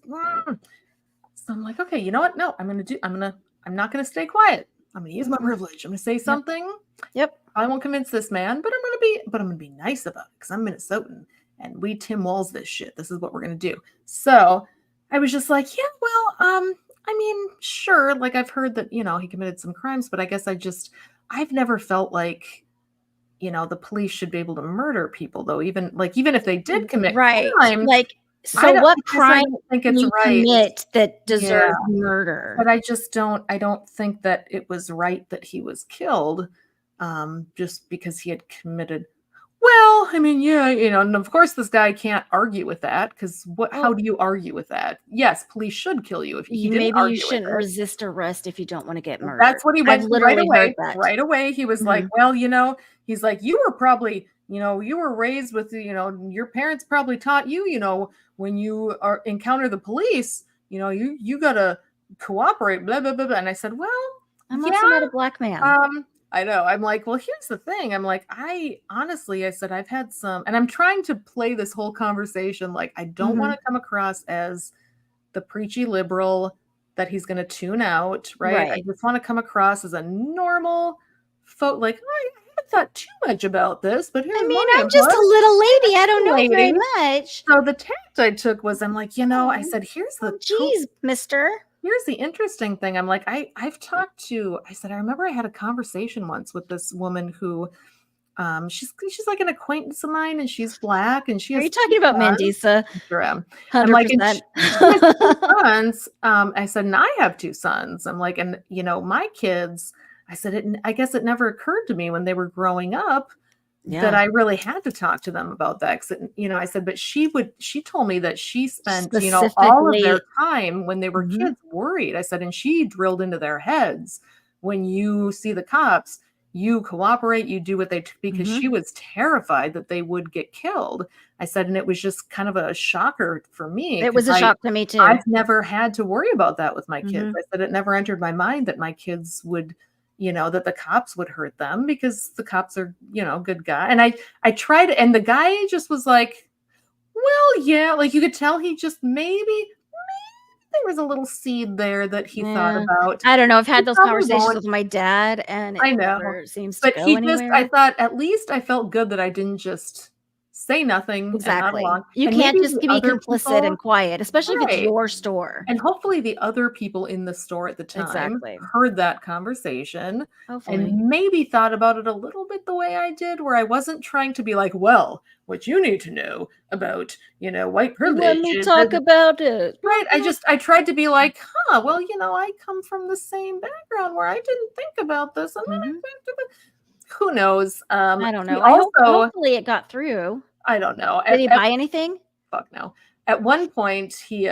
So I'm like, okay, you know what? No, I'm not going to stay quiet. I'm going to use my privilege. I'm going to say something. Yep. I won't convince this man, but I'm going to be nice about it because I'm Minnesotan and we Tim Walls this shit. This is what we're going to do. So I was just like, yeah, well, I mean, sure. Like I've heard that, you know, he committed some crimes, but I guess I've never felt like, you know, the police should be able to murder people though. Even if they did commit crimes, like, so what crime think it's commit that deserves murder? But I don't think that it was right that he was killed just because he had committed. Well, I mean, yeah, you know, and of course this guy can't argue with that because how do you argue with that? Yes, police should kill you if you didn't argue. Maybe you shouldn't resist arrest if you don't want to get murdered. That's what he went right away. He was like, well, you know, he's like, you were probably, you know, you were raised with, you know, your parents probably taught you, you know, when you encounter the police, you know, you gotta cooperate, blah blah blah blah. And I said, well, I'm also not a black man. I know. I'm like, well, here's the thing. I'm like, I said I've had some, and I'm trying to play this whole conversation like I don't want to come across as the preachy liberal that he's going to tune out, right? I just want to come across as a normal folk, like I haven't thought too much about this, but here's I'm just a little lady. I don't know very much. So the tact I took was, I'm like, you know, I said, here's mister. Here's the interesting thing. I'm like, I said, I remember I had a conversation once with this woman who, she's like an acquaintance of mine and she's black and she has. Are you talking about Mandisa? I'm like, she has 2 sons. I said, and I have 2 sons. I'm like, and you know, my kids, I said, I guess it never occurred to me when they were growing up that I really had to talk to them about that. You know, I said, but she told me that she spent, you know, all of their time when they were kids worried. I said, and she drilled into their heads, when you see the cops, you cooperate, you do what because she was terrified that they would get killed. I said, and it was just kind of a shocker for me. It was a shock to me too. I've never had to worry about that with my kids. I said, it never entered my mind that my kids would, you know, that the cops would hurt them because the cops are, you know, good guy. And I tried, and the guy just was like, well, yeah, like you could tell he just maybe there was a little seed there that he thought about. I don't know. I've had those conversations with my dad and I know it seems to go anywhere. I thought at least I felt good that I didn't just say nothing. Exactly. You can't just be complicit and quiet, especially if it's your store. And hopefully the other people in the store at the time heard that conversation and maybe thought about it a little bit the way I did, where I wasn't trying to be like, well, what you need to know about, you know, white privilege. Let me talk about it. Right. I tried to be like, well, you know, I come from the same background where I didn't think about this. And then who knows? I don't know. Hopefully it got through. I don't know. Did he buy anything? Fuck no. At one point, he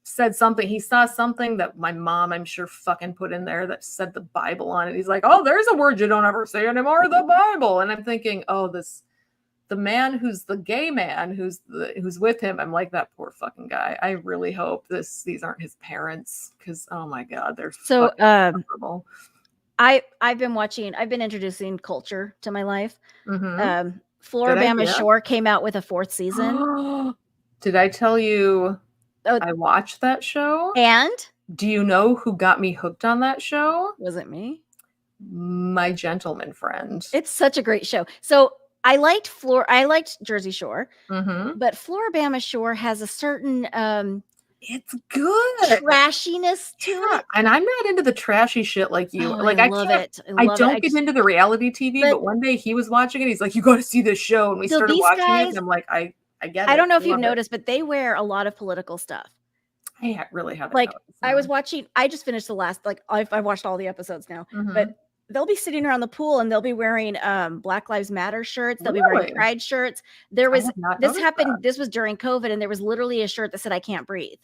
said something. He saw something that my mom, I'm sure, fucking put in there that said the Bible on it. He's like, "Oh, there's a word you don't ever say anymore, the Bible." And I'm thinking, oh, the man who's the gay man who's with him. I'm like, that poor fucking guy. I really hope these aren't his parents, because oh my god, they're so horrible. I've been introducing culture to my life. Mm-hmm. Floribama Shore came out with a 4th season. Did I tell you I watched that show? And do you know who got me hooked on that show? Was it me? My gentleman friend. It's such a great show. So I liked Jersey Shore, mm-hmm. but Floribama Shore has a certain it's good trashiness to it, and I'm not into the trashy shit like you. Like I love it. I don't get into the reality TV, but one day he was watching it. He's like, "You got to see this show," and we started watching it. And I'm like, I get it. I don't know if you've noticed, but they wear a lot of political stuff. I really haven't. Like I was watching. I just finished the last. Like I've watched all the episodes now, mm-hmm. but they'll be sitting around the pool and they'll be wearing Black Lives Matter shirts. They'll be wearing Pride shirts. There was this happened. This was during COVID, and there was literally a shirt that said "I can't breathe."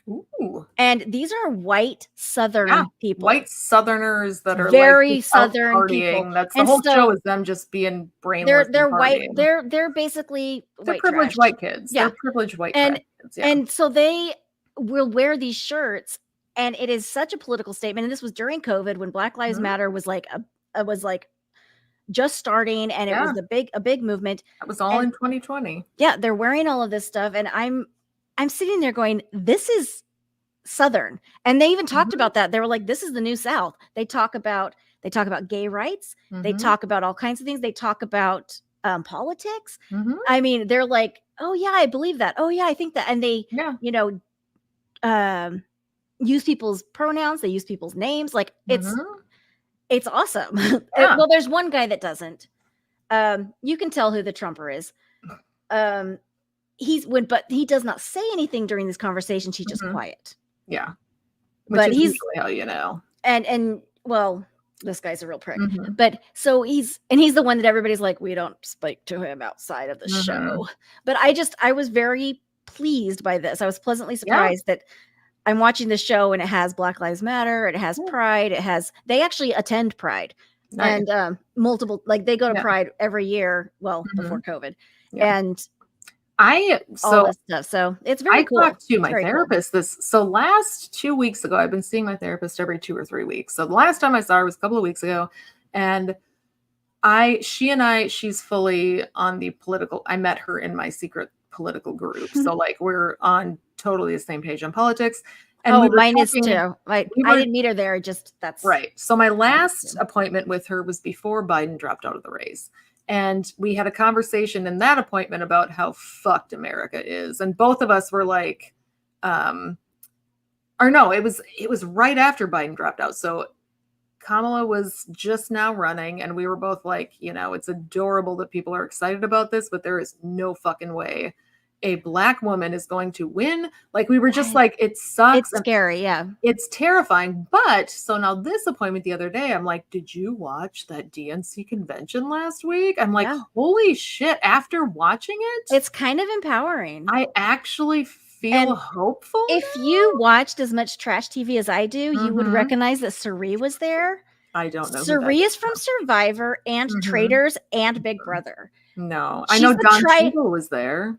Ooh. And these are white Southern people, white Southerners that are very like Southern partying. people. That's the whole show is them just being brainless. They're white. They're basically privileged white kids. Yeah, they're privileged white kids. Yeah. And so they will wear these shirts, and it is such a political statement. And this was during COVID when Black Lives mm-hmm. Matter was just starting, and it was a big movement. That was all in 2020. Yeah, they're wearing all of this stuff, and I'm sitting there going, this is Southern. And they even talked mm-hmm. about that. They were like, this is the new South. They talk about gay rights. Mm-hmm. They talk about all kinds of things. They talk about politics. Mm-hmm. I mean, they're like, oh yeah, I believe that. Oh yeah, I think that. And they, use people's pronouns. They use people's names. Like it's awesome. Yeah. Well, there's one guy that doesn't. You can tell who the Trumper is. But he does not say anything during these conversations. He's just quiet. Yeah. But he's usually how you know. And well, this guy's a real prick. Mm-hmm. But so he's the one that everybody's like, we don't speak to him outside of the show. But I was very pleased by this. I was pleasantly surprised that I'm watching the show and it has Black Lives Matter, it has Pride, they actually attend Pride. Nice. And multiple, like they go to Pride every year, before COVID. And all this stuff. So it's very cool. I talked to my therapist last 2 weeks ago. I've been seeing my therapist every 2 or 3 weeks. So the last time I saw her was a couple of weeks ago. And she's fully on the political. I met her in my secret political group. So like we're on totally the same page on politics. And mine is too. I didn't meet her there. That's right. So my last appointment with her was before Biden dropped out of the race. And we had a conversation in that appointment about how fucked America is. And both of us were like, it was right after Biden dropped out. So Kamala was just now running, and we were both like, it's adorable that people are excited about this, but there is no fucking way a Black woman is going to win. Like we were just like, it sucks. It's scary. Yeah. It's terrifying. But so now this appointment the other day, I'm like, did you watch that DNC convention last week? I'm like, holy shit. After watching it, it's kind of empowering. I actually feel hopeful. If you watched as much trash TV as I do, you would recognize that Suri was there. I don't know. Suri is from Survivor and Traitors and Big Brother. No, I know Don Cheadle was there.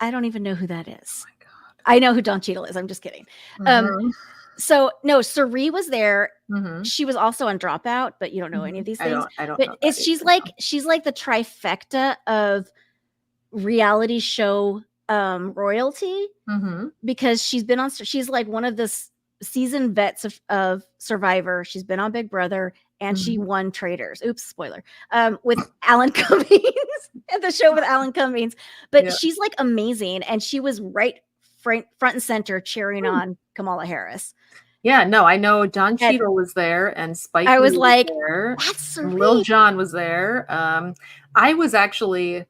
I don't even know who that is. Oh my God. I know who Don Cheadle is. I'm just kidding. So no, Suri was there. She was also on Dropout, but you don't know any of these things. I don't but know she's like the trifecta of reality show royalty because she's like one of the seasoned vets of Survivor. She's been on Big Brother and she won Traitors. Oops, spoiler. With Alan Cummings at the show with Alan Cummings. But she's like amazing. And she was right front and center cheering on Kamala Harris. Yeah, no, I know Don Cheadle was there and Spike I was Lee like, was there. That's sweet. Lil Jon was there. I was actually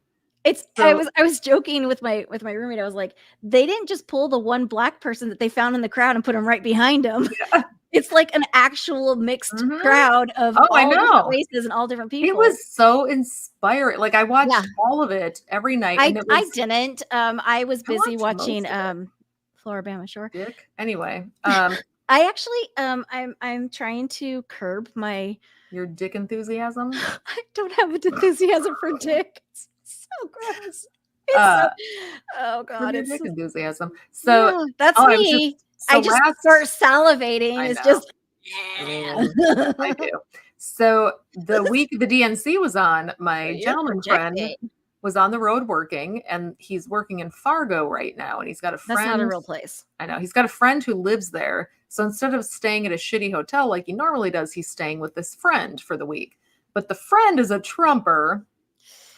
I was joking with my roommate. I was like, they didn't just pull the one Black person that they found in the crowd and put him right behind him. It's like an actual mixed crowd of all different races and all different people. It was so inspiring. Like I watched all of it every night. I didn't. I was busy watching Floribama Shore. Dick. Anyway, I actually I'm trying to curb your dick enthusiasm. I don't have an enthusiasm for dick. It's so gross. Oh god, it's dick enthusiasm. So yeah, that's me. I just start salivating. It's just I do. So the week the DNC was on, my gentleman friend was on the road working, and he's working in Fargo right now, and he's got a friend. That's not a real place. I know. He's got a friend who lives there. So instead of staying at a shitty hotel like he normally does, he's staying with this friend for the week. But the friend is a Trumper.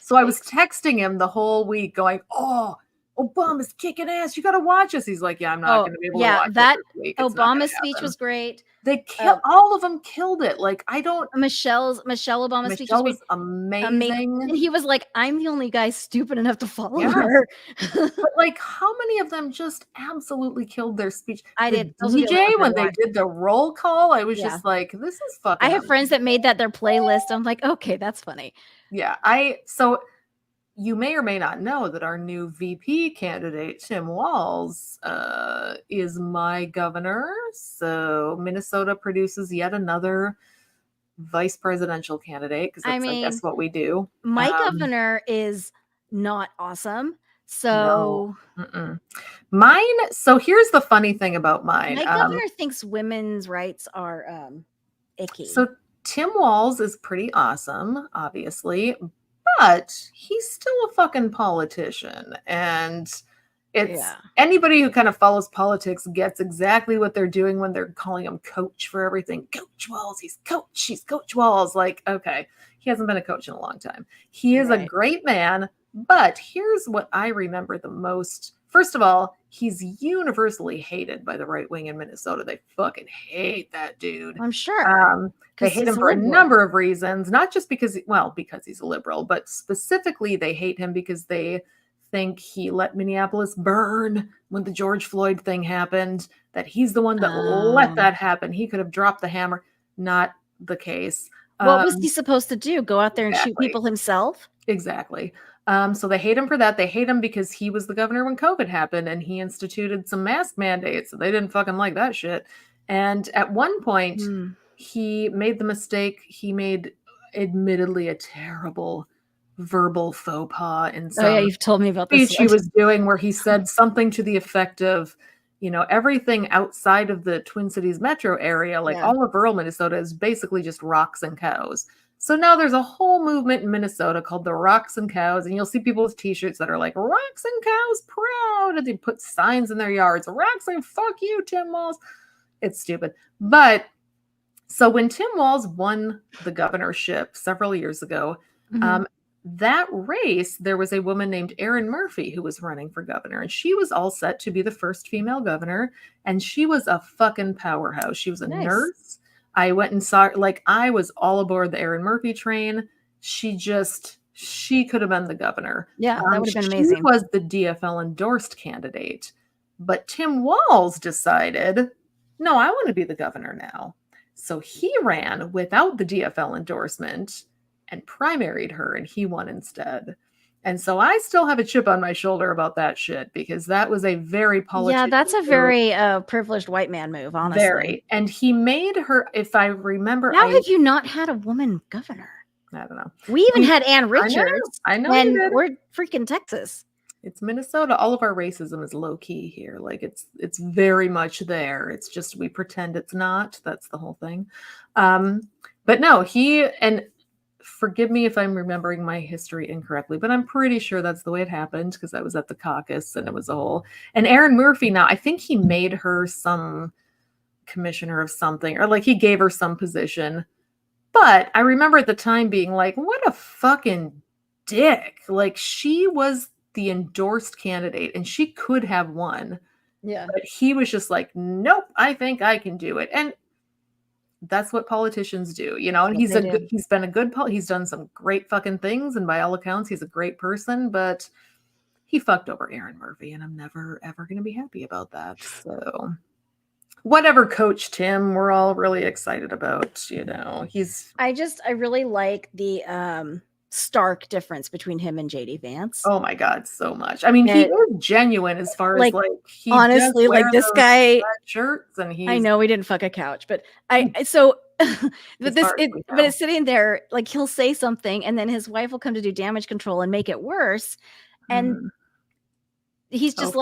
So I was texting him the whole week going, oh, Obama's kicking ass. You got to watch us. He's like, yeah, I'm not going to be able to watch that. It this week. Obama's speech was great. They killed all of them. Killed it. Like Michelle Obama's speech was amazing. And he was like, I'm the only guy stupid enough to follow her. But like, how many of them just absolutely killed their speech? I did. DJ when they did the roll call, I was just like, this is fucking. I have friends that made that their playlist. I'm like, okay, that's funny. Yeah, so you may or may not know that our new VP candidate, Tim Walz, is my governor. So Minnesota produces yet another vice presidential candidate, because I guess what we do. My governor is not awesome. So mine. So here's the funny thing about mine. My governor thinks women's rights are icky. So Tim Walz is pretty awesome, obviously, but he's still a fucking politician. And it's anybody who kind of follows politics gets exactly what they're doing when they're calling him coach for everything. Coach Walz, he's Coach Walz. Like, okay, he hasn't been a coach in a long time. He is a great man, but here's what I remember the most. First of all, he's universally hated by the right wing in Minnesota. They fucking hate that dude. I'm sure. They hate him for a number of reasons, not just because he's a liberal, but specifically they hate him because they think he let Minneapolis burn when the George Floyd thing happened, that he's the one that let that happen. He could have dropped the hammer. Not the case. What was he supposed to do? Go out there and shoot people himself? Exactly. So they hate him for that. They hate him because he was the governor when COVID happened and he instituted some mask mandates. So they didn't fucking like that shit. And at one point, he made the mistake. He made admittedly a terrible verbal faux pas in some you've told me about this speech he was doing, where he said something to the effect of, everything outside of the Twin Cities metro area, like all of rural Minnesota, is basically just rocks and cows. So now there's a whole movement in Minnesota called the Rocks and Cows, and you'll see people with t-shirts that are like, Rocks and Cows proud, and they put signs in their yards, Rocks and fuck you, Tim Walz. It's stupid. But so when Tim Walz won the governorship several years ago, that race, there was a woman named Erin Murphy who was running for governor, and she was all set to be the first female governor, and she was a fucking powerhouse. She was a nurse. I went and saw, I was all aboard the Erin Murphy train. She could have been the governor. Yeah, that would have been amazing. She was the DFL endorsed candidate, but Tim Walz decided, no, I want to be the governor now. So he ran without the DFL endorsement and primaried her, and he won instead. And so I still have a chip on my shoulder about that shit, because that was a very political. Yeah, that's a very privileged white man move, honestly. Very. And he made her, if I remember. How have you not had a woman governor? I don't know. We even had Ann Richards. I know. And we're freaking Texas. It's Minnesota. All of our racism is low key here. Like it's very much there. It's just we pretend it's not. That's the whole thing. But no, and forgive me if I'm remembering my history incorrectly, but I'm pretty sure that's the way it happened, because I was at the caucus and it was a whole. And Erin Murphy, now I think he made her some commissioner of something, or he gave her some position. But I remember at the time being like, what a fucking dick. She was the endorsed candidate and she could have won. Yeah. But he was just like, nope, I think I can do it. And that's what politicians do, and he's been a good, he's done some great fucking things. And by all accounts, he's a great person, but he fucked over Erin Murphy, and I'm never, ever going to be happy about that. So whatever Coach Tim, we're all really excited about. I really like the stark difference between him and JD Vance. Oh my God, so much. I mean, he is genuine as far as he honestly, does wear this guy shirts, and I know we didn't fuck a couch, but it's sitting there, he'll say something and then his wife will come to do damage control and make it worse. And he's just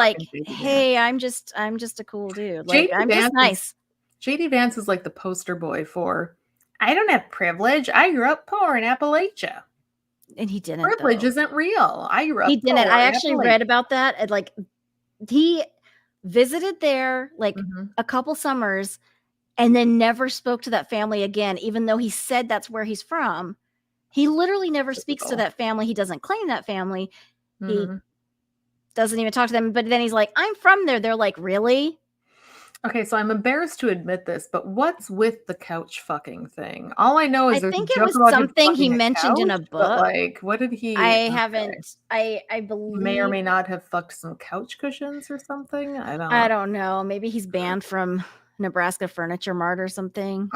hey, I'm just a cool dude. I'm just nice. JD Vance is like the poster boy for, I don't have privilege. I grew up poor in Appalachia. And he didn't. Privilege isn't real. I grew up He didn't. I actually read about that. And he visited there a couple summers and then never spoke to that family again, even though he said that's where he's from. He literally never speaks to that family. He doesn't claim that family. He doesn't even talk to them. But then he's like, I'm from there. They're like, really? Okay, so I'm embarrassed to admit this, but what's with the couch fucking thing? All I know is I think it was something he mentioned in a book. What did he? I haven't. I believe he may or may not have fucked some couch cushions or something. I don't know. Maybe he's banned from Nebraska Furniture Mart or something.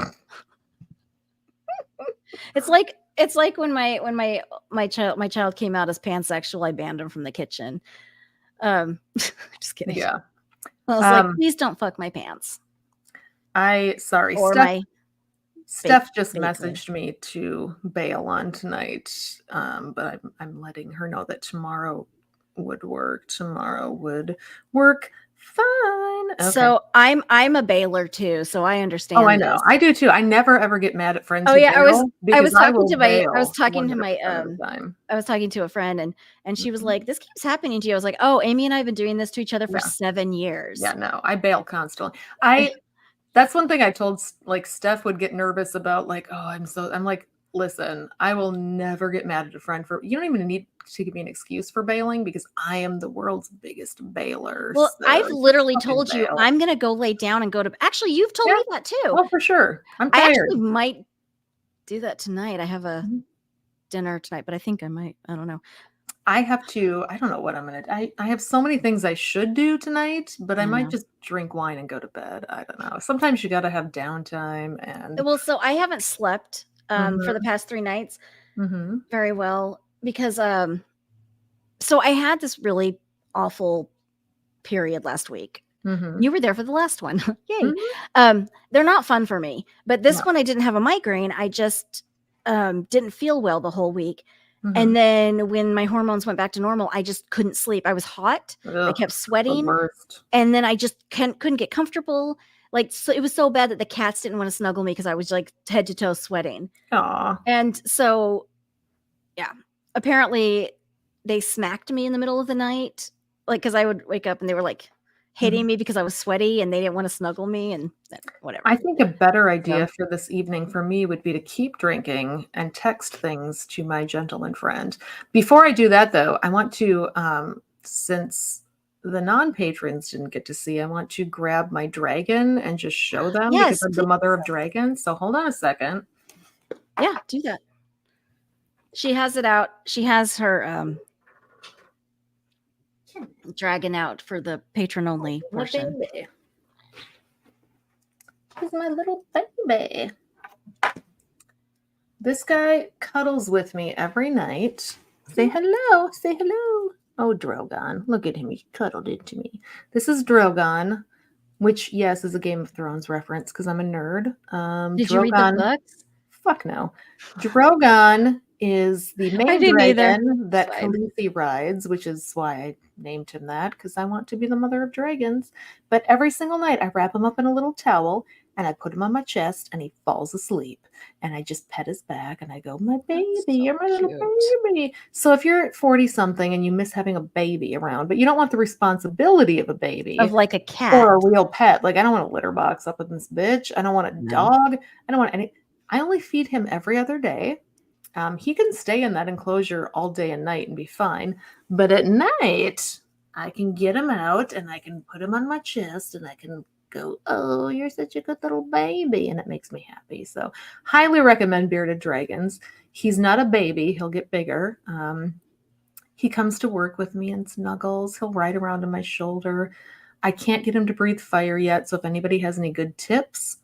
It's like when my child came out as pansexual, I banned him from the kitchen. Just kidding. Yeah. I was like, please don't fuck my pants. Steph just messaged me to bail on tonight, but I'm letting her know that tomorrow would work. Tomorrow would work fine. Okay. So I'm a bailer too, so I understand. Oh, I know. I do too. I never ever get mad at friends. Oh yeah, I was talking to a friend and she was like, this keeps happening to you. I was like, oh, Amy and I have been doing this to each other for 7 years. Yeah, no, I bail constantly. That's one thing I told, Steph would get nervous about, I'm like, listen, I will never get mad at a friend you don't even need to give me an excuse for bailing because I am the world's biggest bailer. Well, so I've literally told you I'm going to go lay down and go to, actually, you've told me that too. Oh, for sure. I'm tired. I actually might do that tonight. I have a dinner tonight, but I think I might, I don't know. I don't know what I'm going to do. I have so many things I should do tonight, but I might just drink wine and go to bed. I don't know. Sometimes you got to have downtime and. Well, so I haven't slept for the past 3 nights very well because, so I had this really awful period last week. You were there for the last one. Yay. They're not fun for me, but this one I didn't have a migraine. I just didn't feel well the whole week. And then when my hormones went back to normal, I just couldn't sleep. I was hot. I kept sweating. And then I just couldn't get comfortable. So it was so bad that the cats didn't want to snuggle me because I was head to toe sweating. Aww. And so, yeah, apparently they smacked me in the middle of the night. Because I would wake up and they were hitting me because I was sweaty and they didn't want to snuggle me and whatever. I think a better idea for this evening for me would be to keep drinking and text things to my gentleman friend. Before I do that, though, I want to, since the non-patrons didn't get to see, I want to grab my dragon and just show them because I'm the mother of dragons. So hold on a second. Yeah, do that. She has it out. She has her dragon out for the patron only portion. He's my little baby. This guy cuddles with me every night. Say hello. Say hello. Oh, Drogon. Look at him. He cuddled into me. This is Drogon, which, yes, is a Game of Thrones reference because I'm a nerd. Did you read the books? Fuck no. Drogon is the main dragon that Khaleesi rides, which is why I named him that, because I want to be the mother of dragons. But every single night, I wrap him up in a little towel, and I put him on my chest, and he falls asleep. And I just pet his back, and I go, my baby, you're my little baby. So if you're 40-something and you miss having a baby around, but you don't want the responsibility of a baby. Of like a cat. Or a real pet. I don't want a litter box up with this bitch. I don't want a dog. I don't want any. I only feed him every other day. He can stay in that enclosure all day and night and be fine. But at night, I can get him out and I can put him on my chest and I can go, oh, you're such a good little baby. And it makes me happy. So highly recommend Bearded Dragons. He's not a baby. He'll get bigger. He comes to work with me and snuggles. He'll ride around on my shoulder. I can't get him to breathe fire yet. So if anybody has any good tips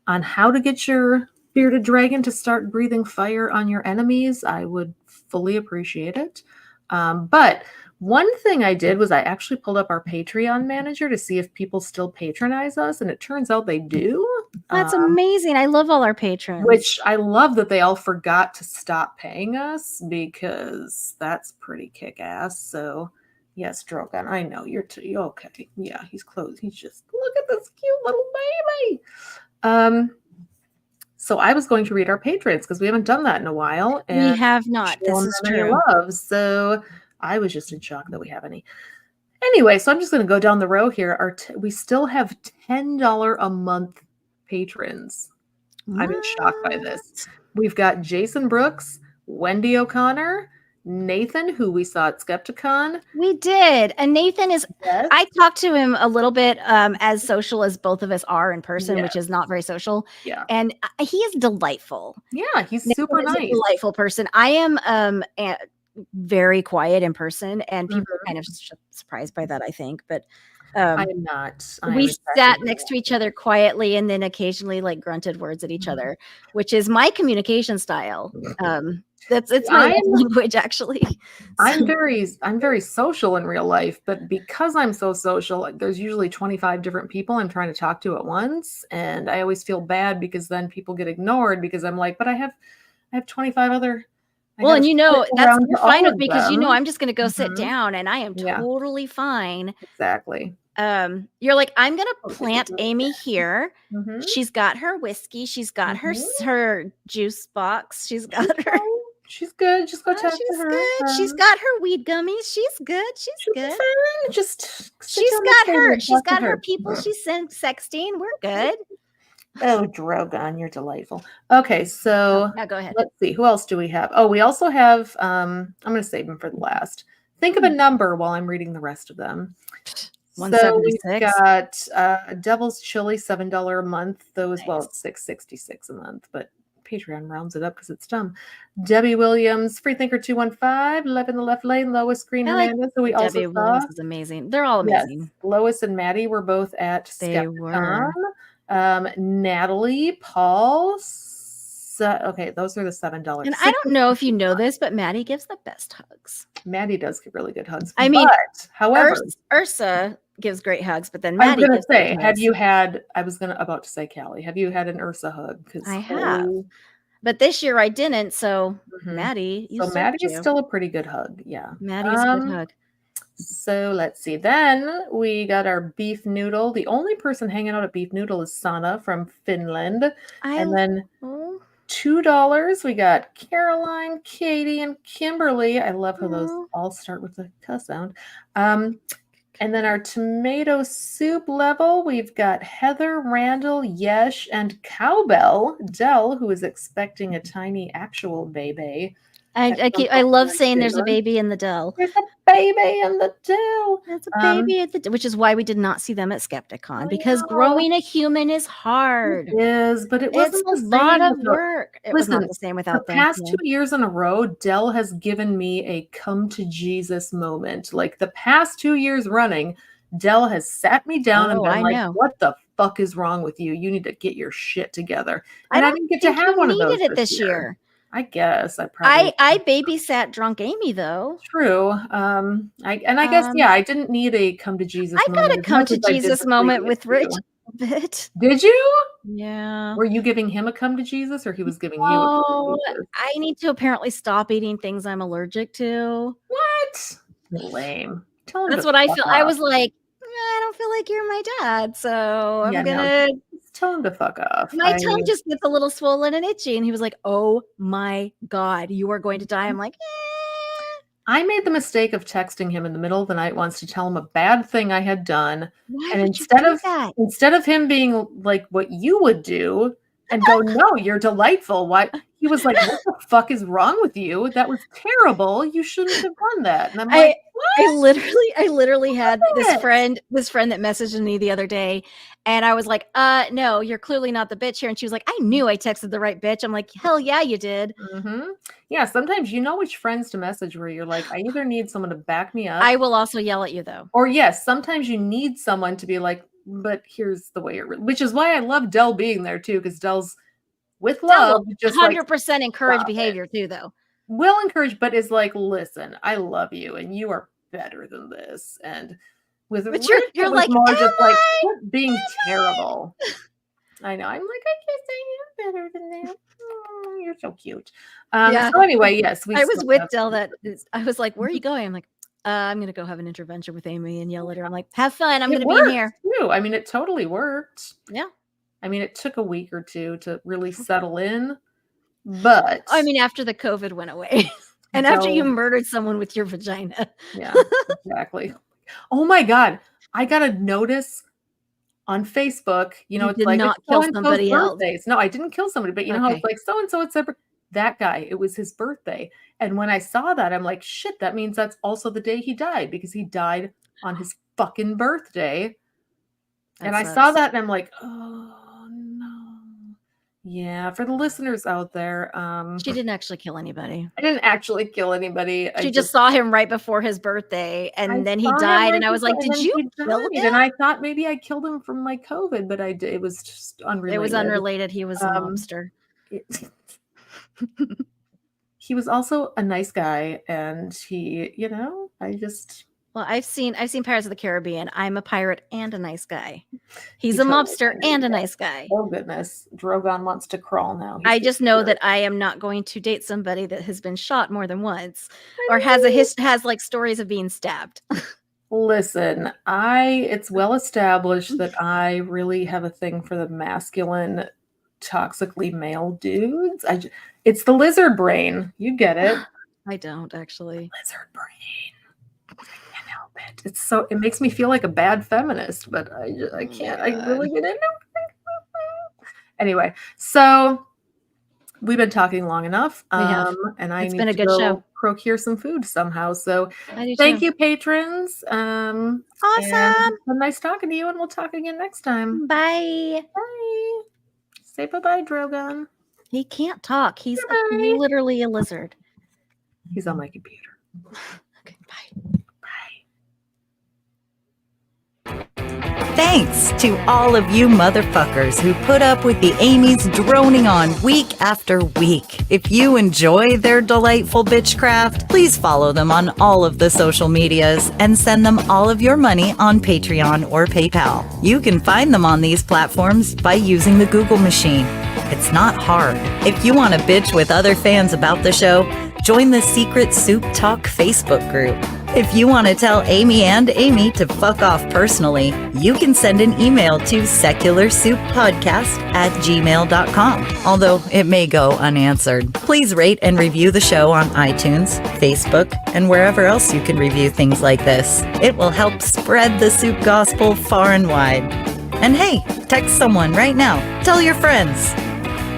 on how to get your bearded dragon to start breathing fire on your enemies, I would fully appreciate it. But one thing I did was I actually pulled up our Patreon manager to see if people still patronize us, and it turns out they do. That's amazing. I love all our patrons. Which I love that they all forgot to stop paying us, because that's pretty kick-ass. So yes, Drogon, I know you're okay. Yeah, he's close. He's just, look at this cute little baby. So I was going to read our patrons because we haven't done that in a while. And we have not. This is true. Love. So I was just in shock that we have any. Anyway, so I'm just going to go down the row here. We still have $10 a month patrons. I'm in shock by this. We've got Jason Brooks, Wendy O'Connor, Nathan, who we saw at Skepticon. We did. And Nathan is, yes. I talked to him a little bit as social as both of us are in person, which is not very social. Yeah. And he is delightful. Yeah, he's Nathan super nice. A delightful person. I am very quiet in person, and people are kind of surprised by that, I think. But I'm not. We sat next to each other quietly and then occasionally like grunted words at each other, which is my communication style. It's my language, actually. I'm very social in real life, but because I'm so social, there's usually 25 different people I'm trying to talk to at once, and I always feel bad because then people get ignored because I'm like, but I have 25 other. Well, and you're fine with me because I'm just going to go sit down, and I am totally fine. Exactly. You're like, I'm going to plant Amy here. She's got her whiskey. She's got her juice box. She's got her. She's good. Just go talk to her. Good. She's got her weed gummies. She's good. She's good. Fine. Just she's got her people. She's sexting. We're good. Oh, Drogon, you're delightful. Okay, so go ahead. Let's see. Who else do we have? Oh, we also have. I'm going to save them for the last. Think of a number while I'm reading the rest of them. 176. So we've got Devil's Chili, $7 a month. Those, well, it's $6.66 a month, but Patreon rounds it up because it's dumb. Debbie Williams, Freethinker 215, Love in the Left Lane, Lois Green Hernandez. So we Debbie also Williams is amazing. They're all amazing. Yes, Lois and Maddie were both at Skepticon. Natalie, Paul. Okay, those are the $7. And I don't know if you know this, but Maddie gives the best hugs. Maddie does give really good hugs. I mean, however, Ursa gives great hugs, but then Maddie. I was going to say, have you had? I was about to say, Callie, have you had an Ursa hug? I have, but this year I didn't. So Maddie, Maddie is still a pretty good hug. Yeah, Maddie's a good hug. So let's see. Then we got our beef noodle. The only person hanging out at beef noodle is Sana from Finland. And then $2. We got Caroline, Katie, and Kimberly. I love how those all start with the cuss sound. And then our tomato soup level, we've got Heather, Randall, Yesh, and Cowbell Dell, who is expecting a tiny actual baby. I love saying there's a baby in the Dell. There's a baby in the Dell. There's a baby at the which is why we did not see them at Skepticon, because growing a human is hard. It is, but it's a lot of work. It was not the same without them. The past 2 years in a row, Dell has given me a come to Jesus moment. Like the past 2 years running, Dell has sat me down and been like, what the fuck is wrong with you? You need to get your shit together. And I didn't get to have one of those this year. I guess I babysat drunk Amy though. True. I guess I didn't need a come to Jesus. I got a come to Jesus moment with Rich. Did you? Yeah. Were you giving him a come to Jesus, or he was giving you? Oh, I need to apparently stop eating things I'm allergic to. What? Lame. That's what I feel. I was like, I don't feel like you're my dad, so I'm gonna. Tell him to fuck off. My tongue just gets a little swollen and itchy. And he was like, oh my God, you are going to die. I'm like, I made the mistake of texting him in the middle of the night once to tell him a bad thing I had done. Why and would you do that? Instead of him being like what you would do, and go, no, you're delightful. Why? He was like, what the fuck is wrong with you? That was terrible. You shouldn't have done that. And I'm like, I literally had this friend that messaged me the other day, and I was like, no, you're clearly not the bitch here. And she was like, I knew I texted the right bitch. I'm like, hell yeah, you did. Mm-hmm. Yeah, sometimes you know which friends to message where you're like, I either need someone to back me up. I will also yell at you though. Or yes, sometimes you need someone to be like, but here's the way which is why I love Dell being there too, because Dell's with love, just 100% like, encourage behavior too, though. Will encourage, but is like, listen, I love you, and you are better than this. And with but Rich, you're like, more just like being terrible. I know. I'm like, I can't say you're better than that. Oh, you're so cute. So anyway, yes, I was with Dell. I was like, where are you going? I'm like, I'm gonna go have an intervention with Amy and yell at her. I'm like, have fun. I'm gonna be in here too. I mean, it totally worked. Yeah. I mean, it took a week or two to really settle in, but I mean, after the COVID went away, and after you murdered someone with your vagina. Yeah, exactly. Oh my God, I got a notice on Facebook. You know, it's like not kill somebody else. No, I didn't kill somebody, but you know how it's like so and so. It's that guy. It was his birthday, and when I saw that, I'm like, shit. That means that's also the day he died, because he died on his fucking birthday. And I saw that, and I'm like, oh. Yeah, for the listeners out there, she didn't actually kill anybody. I didn't actually kill anybody. She just saw him right before his birthday, and then he died. And I was like, "Did you kill him?" And I thought maybe I killed him from my COVID, but it was just unrelated. It was unrelated. He was a mobster. He was also a nice guy, and he, you know, Well, I've seen Pirates of the Caribbean. I'm a pirate and a nice guy. He's a mobster and a nice guy. Oh goodness, Drogon wants to crawl now. I just know that I am not going to date somebody that has been shot more than once, or has like stories of being stabbed. Listen, it's well established that I really have a thing for the masculine, toxically male dudes. It's the lizard brain. You get it. I don't actually. Lizard brain. It makes me feel like a bad feminist, but I can't. I really get into it. Anyway, so we've been talking long enough, and I need to go procure some food somehow. So thank you, patrons. Awesome. It's been nice talking to you, and we'll talk again next time. Bye. Bye. Say bye-bye, Drogon. He can't talk. He's literally a lizard. He's on my computer. Okay, bye. Thanks to all of you motherfuckers who put up with the Amieys droning on week after week. If you enjoy their delightful bitchcraft, please follow them on all of the social medias and send them all of your money on Patreon or PayPal. You can find them on these platforms by using the Google machine. It's not hard. If you want to bitch with other fans about the show, join the Secret Soup Talk Facebook group. If you want to tell Amy and Amy to fuck off personally, you can send an email to secularsouppodcast@gmail.com, although it may go unanswered. Please rate and review the show on iTunes, Facebook, and wherever else you can review things like this. It will help spread the soup gospel far and wide. And hey, text someone right now. Tell your friends.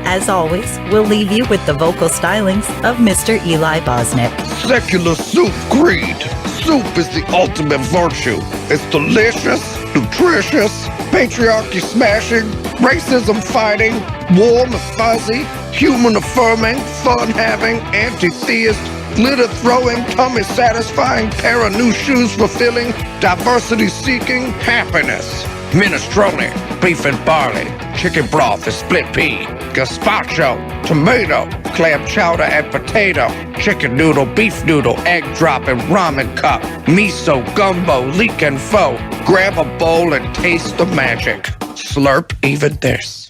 As always, we'll leave you with the vocal stylings of Mr. Eli Bosnick. Secular soup creed. Soup is the ultimate virtue. It's delicious, nutritious, patriarchy smashing, racism fighting, warm and fuzzy, human affirming, fun having, anti-theist, glitter throwing, tummy satisfying, pair of new shoes fulfilling, diversity seeking, happiness. Minestrone, beef and barley, chicken broth and split pea, gazpacho, tomato, clam chowder and potato, chicken noodle, beef noodle, egg drop and ramen cup, miso, gumbo, leek and pho. Grab a bowl and taste the magic. Slurp even this.